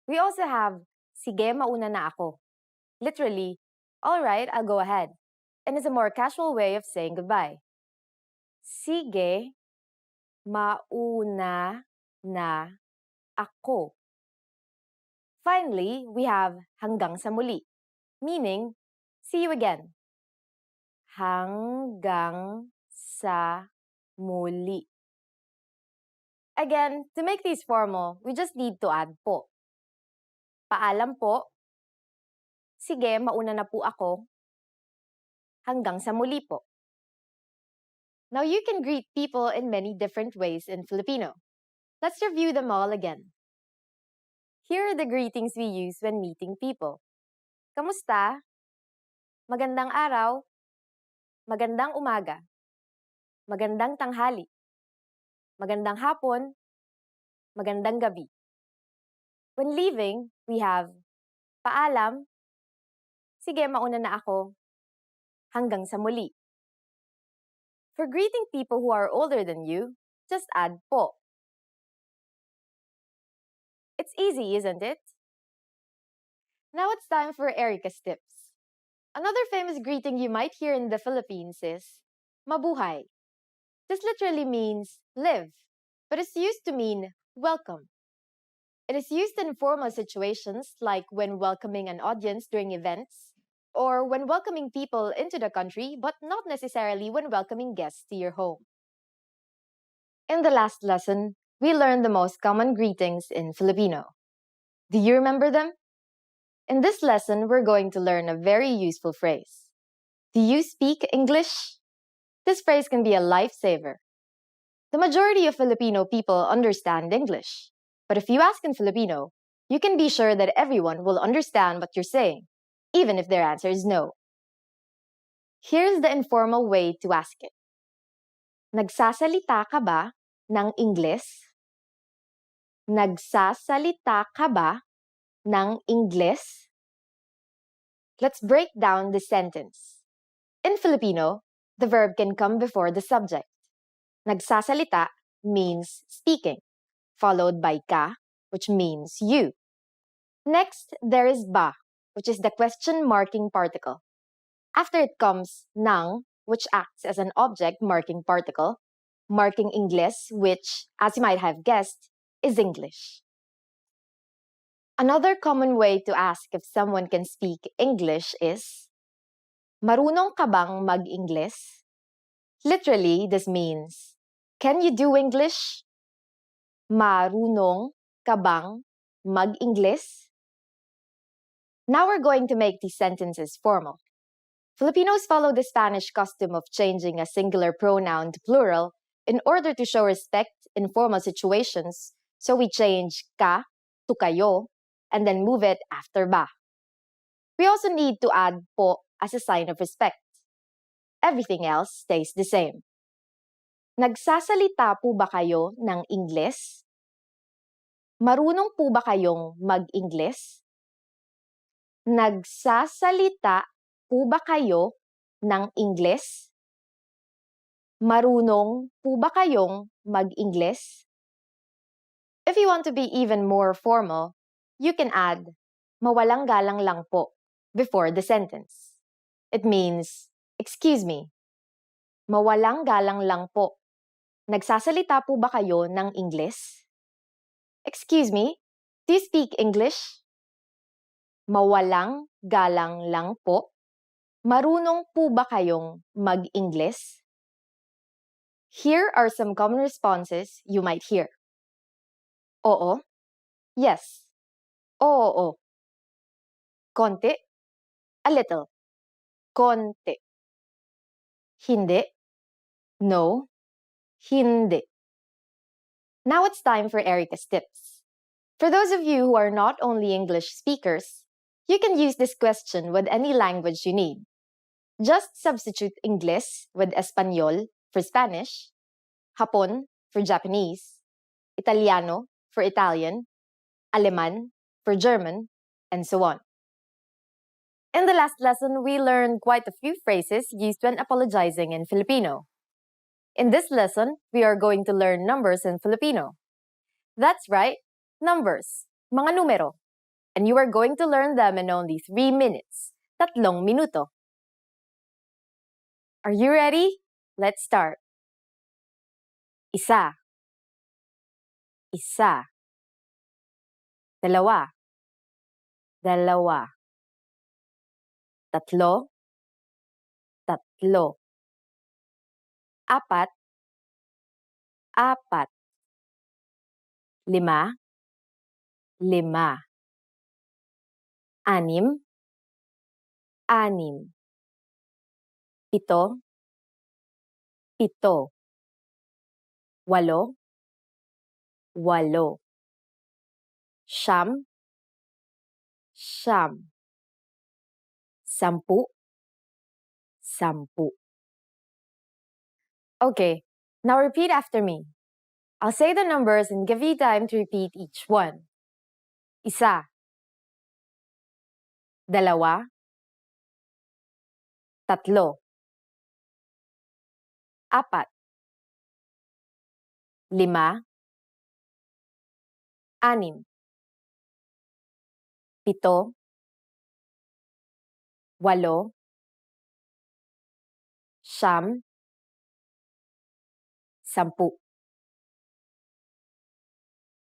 We also have sige mauna na ako. Literally, all right, I'll go ahead. And it's a more casual way of saying goodbye. Sige mauna na ako. Finally, we have hanggang sa muli, meaning see you again. Hanggang sa muli. Again, to make these formal, we just need to add po. Paalam po. Sige, mauna na po ako. Hanggang sa muli po. Now you can greet people in many different ways in Filipino. Let's review them all again. Here are the greetings we use when meeting people. Kamusta? Magandang araw. Magandang umaga. Magandang tanghali. Magandang hapon. Magandang gabi. When leaving, we have paalam. Sige, mauna na ako. Hanggang sa muli. For greeting people who are older than you, just add po. It's easy, isn't it? Now it's time for Erica's tips. Another famous greeting you might hear in the Philippines is mabuhay. This literally means live, but it's used to mean welcome. It is used in formal situations like when welcoming an audience during events, or when welcoming people into the country, but not necessarily when welcoming guests to your home. In the last lesson, we learned the most common greetings in Filipino. Do you remember them? In this lesson, we're going to learn a very useful phrase. Do you speak English? This phrase can be a lifesaver. The majority of Filipino people understand English. But if you ask in Filipino, you can be sure that everyone will understand what you're saying, even if their answer is no. Here's the informal way to ask it. Nagsasalita ka ba ng Ingles? Nagsasalita ka ba ng Ingles? Let's break down the sentence. In Filipino, the verb can come before the subject. Nagsasalita means speaking, followed by ka, which means you. Next, there is ba, which is the question marking particle. After it comes nang, which acts as an object marking particle, marking Ingles, which, as you might have guessed, is English. Another common way to ask if someone can speak English is, marunong ka bang mag-Ingles? Literally, this means, can you do English? Marunong ka bang mag-Ingles? Now we're going to make these sentences formal. Filipinos follow the Spanish custom of changing a singular pronoun to plural in order to show respect in formal situations, so we change ka to kayo and then move it after ba. We also need to add po as a sign of respect. Everything else stays the same. Nagsasalita po ba kayo ng Ingles? Marunong po ba kayong mag-Ingles? Nagsasalita po ba kayo ng Ingles? Marunong po ba kayong mag-Ingles? If you want to be even more formal, you can add mawalang galang lang po before the sentence. It means, excuse me, mawalang galang lang po. Nagsasalita po ba kayo ng Ingles? Excuse me, do you speak English? Mawalang galang lang po. Marunong po ba kayong mag-Ingles? Here are some common responses you might hear. Oo. Yes. Oo. Konti. A little. Konti. Hindi. No. Hindi. Now it's time for Erica's tips. For those of you who are not only English speakers, you can use this question with any language you need. Just substitute Ingles with Español for Spanish, Hapon for Japanese, Italiano for Italian, Aleman for German, and so on. In the last lesson, we learned quite a few phrases used when apologizing in Filipino. In this lesson, we are going to learn numbers in Filipino. That's right, numbers, mga numero. And you are going to learn them in only 3 minutes, 3 minuto. Are you ready? Let's start. Isa. Isa. Dalawa. Dalawa. Tatlo. Tatlo. Apat. Apat. Lima. Lima. Anim. Anim. Pito. Pito. Walo. Walo. Siyam. Siyam. Sampu. Sampu. Okay, now repeat after me. I'll say the numbers and give you time to repeat each one. Isa. Dalawa. Tatlo. Apat. Lima. Anim. Pito. Walo. Siyam. Sampu.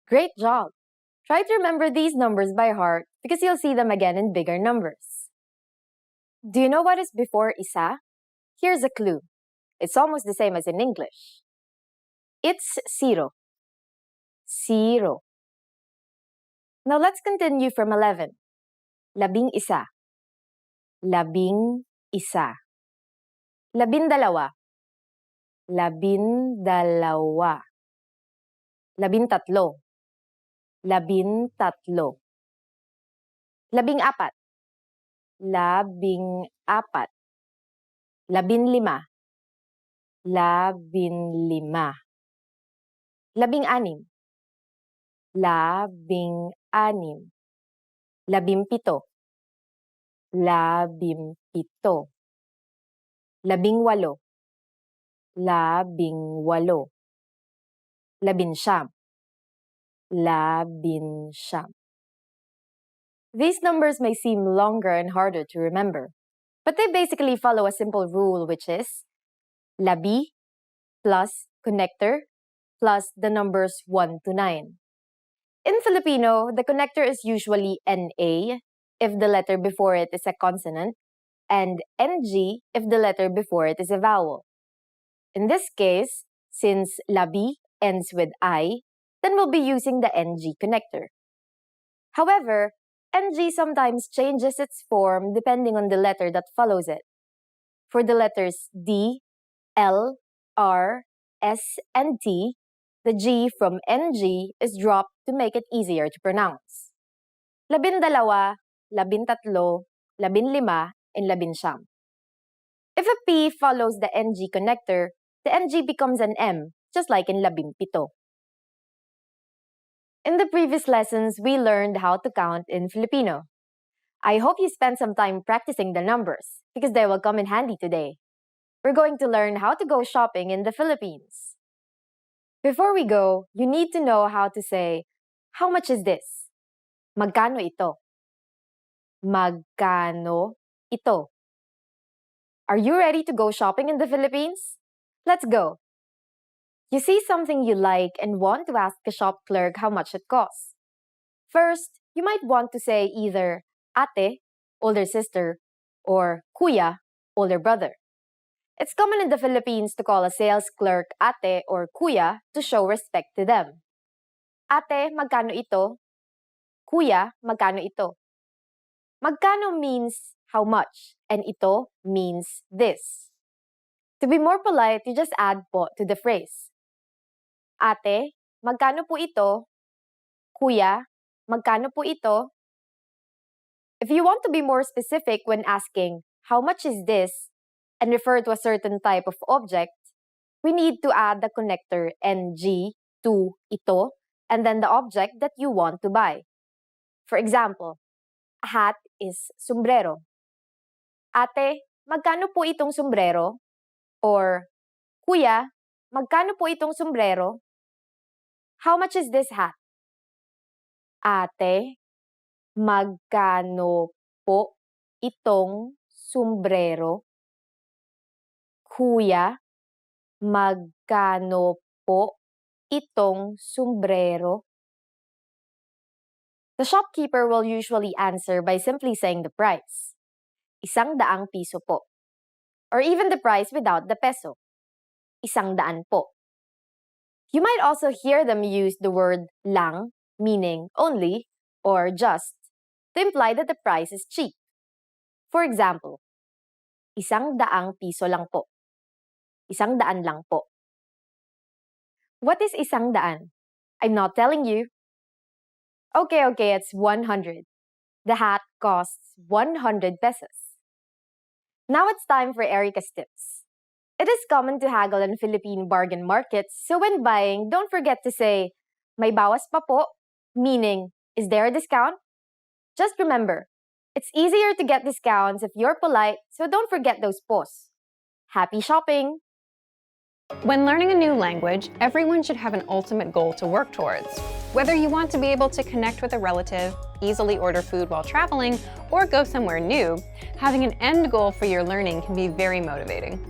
Great job! Try to remember these numbers by heart because you'll see them again in bigger numbers. Do you know what is before isa? Here's a clue. It's almost the same as in English. It's zero. Zero. Now let's continue from 11. Labing isa. Labing isa. Labindalawa. Labindalawa. Labintatlo. Labintatlo. Labing apat. Labing apat. Labinlima. Labinlima. Labing anim. Labing anim. Labimpito. Labimpito. Labing walo. Labing walo. Labinsyam. Labinsyam. These numbers may seem longer and harder to remember, but they basically follow a simple rule, which is labi plus connector plus the numbers 1 to 9. In Filipino, the connector is usually NA if the letter before it is a consonant, and NG if the letter before it is a vowel. In this case, since labi ends with I, then we'll be using the NG connector. However, NG sometimes changes its form depending on the letter that follows it. For the letters D, L, R, S, and T, the G from NG is dropped to make it easier to pronounce. Labindalawa, labintatlo, labinlima, and labinsyam. If a P follows the NG connector, the NG becomes an M, just like in labimpito. In the previous lessons, we learned how to count in Filipino. I hope you spent some time practicing the numbers, because they will come in handy today. We're going to learn how to go shopping in the Philippines. Before we go, you need to know how to say, how much is this? Magkano ito? Magkano ito? Are you ready to go shopping in the Philippines? Let's go! You see something you like and want to ask the shop clerk how much it costs. First, you might want to say either ate, older sister, or kuya, older brother. It's common in the Philippines to call a sales clerk ate or kuya to show respect to them. Ate, magkano ito? Kuya, magkano ito? Magkano means how much, and ito means this. To be more polite, you just add po to the phrase. Ate, magkano po ito? Kuya, magkano po ito? If you want to be more specific when asking, how much is this, and refer to a certain type of object, we need to add the connector ng to ito, and then the object that you want to buy. For example, a hat is sombrero. Ate, magkano po itong sombrero? Or, Kuya, magkano po itong sombrero? How much is this hat? Ate, magkano po itong sombrero? Kuya, magkano po itong sombrero? The shopkeeper will usually answer by simply saying the price. 100 piso po. Or even the price without the peso. 100 po. You might also hear them use the word lang, meaning only, or just, to imply that the price is cheap. For example, 100 piso lang po. 100 lang po. What is 100? I'm not telling you. Okay, it's 100. The hat costs 100 pesos. Now it's time for Erica's tips. It is common to haggle in Philippine bargain markets, so when buying, don't forget to say, may bawas pa po, meaning, is there a discount? Just remember, it's easier to get discounts if you're polite, so don't forget those pos. Happy shopping! When learning a new language, everyone should have an ultimate goal to work towards. Whether you want to be able to connect with a relative, easily order food while traveling, or go somewhere new, having an end goal for your learning can be very motivating.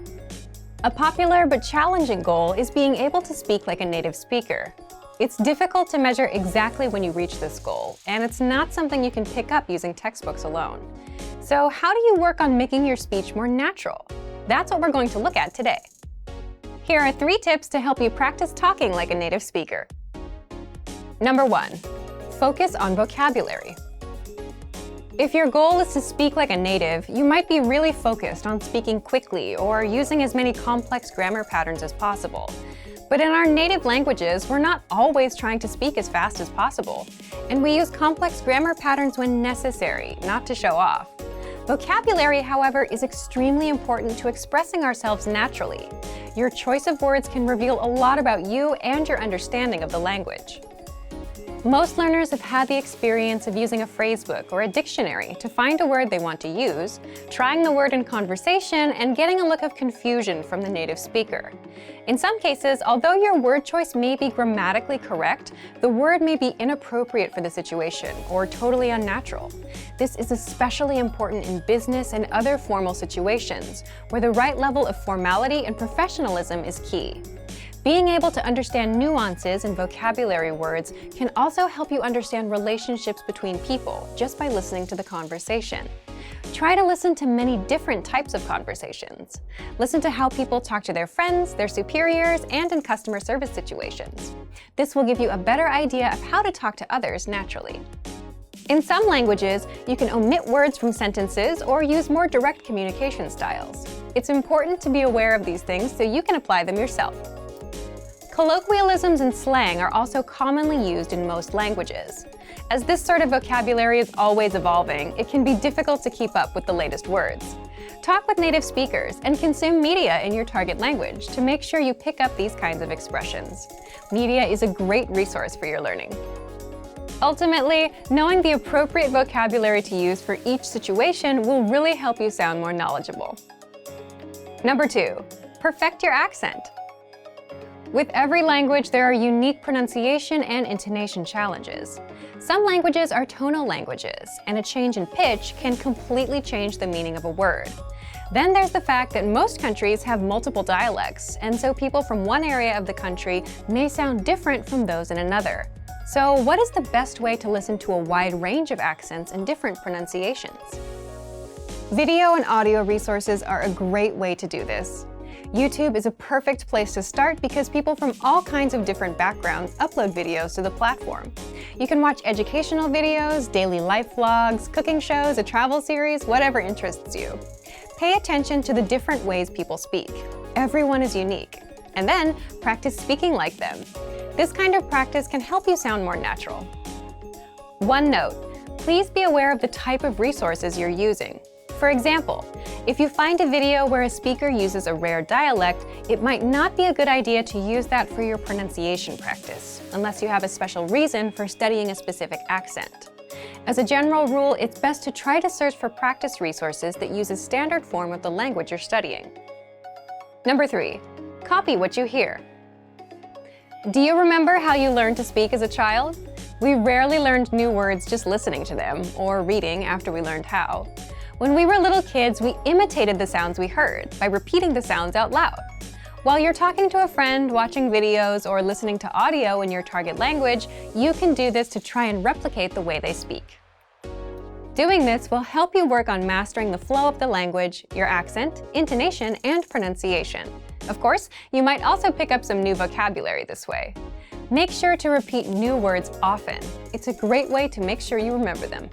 A popular but challenging goal is being able to speak like a native speaker. It's difficult to measure exactly when you reach this goal, and it's not something you can pick up using textbooks alone. So how do you work on making your speech more natural? That's what we're going to look at today. Here are 3 tips to help you practice talking like a native speaker. Number 1, focus on vocabulary. If your goal is to speak like a native, you might be really focused on speaking quickly or using as many complex grammar patterns as possible. But in our native languages, we're not always trying to speak as fast as possible, and we use complex grammar patterns when necessary, not to show off. Vocabulary, however, is extremely important to expressing ourselves naturally. Your choice of words can reveal a lot about you and your understanding of the language. Most learners have had the experience of using a phrasebook or a dictionary to find a word they want to use, trying the word in conversation, and getting a look of confusion from the native speaker. In some cases, although your word choice may be grammatically correct, the word may be inappropriate for the situation or totally unnatural. This is especially important in business and other formal situations, where the right level of formality and professionalism is key. Being able to understand nuances in vocabulary words can also help you understand relationships between people just by listening to the conversation. Try to listen to many different types of conversations. Listen to how people talk to their friends, their superiors, and in customer service situations. This will give you a better idea of how to talk to others naturally. In some languages, you can omit words from sentences or use more direct communication styles. It's important to be aware of these things so you can apply them yourself. Colloquialisms and slang are also commonly used in most languages. As this sort of vocabulary is always evolving, it can be difficult to keep up with the latest words. Talk with native speakers and consume media in your target language to make sure you pick up these kinds of expressions. Media is a great resource for your learning. Ultimately, knowing the appropriate vocabulary to use for each situation will really help you sound more knowledgeable. Number 2, perfect your accent. With every language, there are unique pronunciation and intonation challenges. Some languages are tonal languages, and a change in pitch can completely change the meaning of a word. Then there's the fact that most countries have multiple dialects, and so people from one area of the country may sound different from those in another. So what is the best way to listen to a wide range of accents and different pronunciations? Video and audio resources are a great way to do this. YouTube is a perfect place to start because people from all kinds of different backgrounds upload videos to the platform. You can watch educational videos, daily life vlogs, cooking shows, a travel series, whatever interests you. Pay attention to the different ways people speak. Everyone is unique. And then practice speaking like them. This kind of practice can help you sound more natural. One note, please be aware of the type of resources you're using. For example, if you find a video where a speaker uses a rare dialect, it might not be a good idea to use that for your pronunciation practice, unless you have a special reason for studying a specific accent. As a general rule, it's best to try to search for practice resources that use a standard form of the language you're studying. Number 3, copy what you hear. Do you remember how you learned to speak as a child? We rarely learned new words just listening to them, or reading after we learned how. When we were little kids, we imitated the sounds we heard by repeating the sounds out loud. While you're talking to a friend, watching videos, or listening to audio in your target language, you can do this to try and replicate the way they speak. Doing this will help you work on mastering the flow of the language, your accent, intonation, and pronunciation. Of course, you might also pick up some new vocabulary this way. Make sure to repeat new words often. It's a great way to make sure you remember them.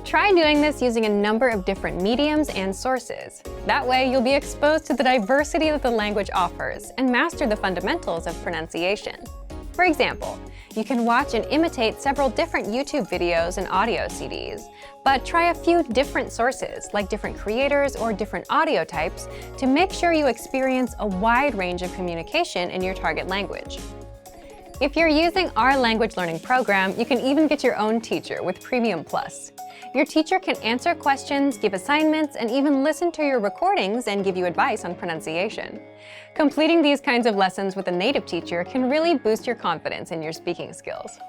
Try doing this using a number of different mediums and sources. That way, you'll be exposed to the diversity that the language offers and master the fundamentals of pronunciation. For example, you can watch and imitate several different YouTube videos and audio CDs, but try a few different sources, like different creators or different audio types, to make sure you experience a wide range of communication in your target language. If you're using our language learning program, you can even get your own teacher with Premium Plus. Your teacher can answer questions, give assignments, and even listen to your recordings and give you advice on pronunciation. Completing these kinds of lessons with a native teacher can really boost your confidence in your speaking skills.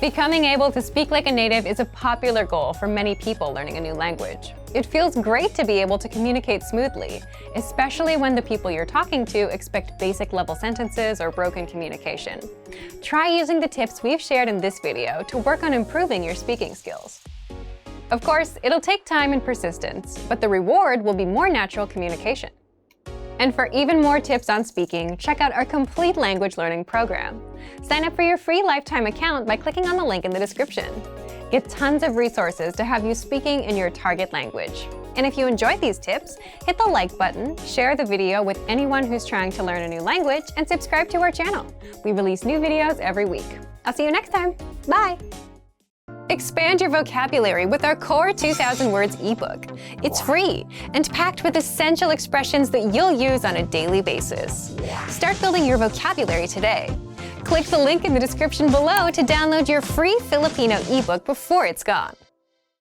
Becoming able to speak like a native is a popular goal for many people learning a new language. It feels great to be able to communicate smoothly, especially when the people you're talking to expect basic level sentences or broken communication. Try using the tips we've shared in this video to work on improving your speaking skills. Of course, it'll take time and persistence, but the reward will be more natural communication. And for even more tips on speaking, check out our complete language learning program. Sign up for your free lifetime account by clicking on the link in the description. Get tons of resources to have you speaking in your target language. And if you enjoyed these tips, hit the like button, share the video with anyone who's trying to learn a new language, and subscribe to our channel. We release new videos every week. I'll see you next time. Bye! Expand your vocabulary with our Core 2000 Words ebook. It's free and packed with essential expressions that you'll use on a daily basis. Start building your vocabulary today. Click the link in the description below to download your free Filipino ebook before it's gone.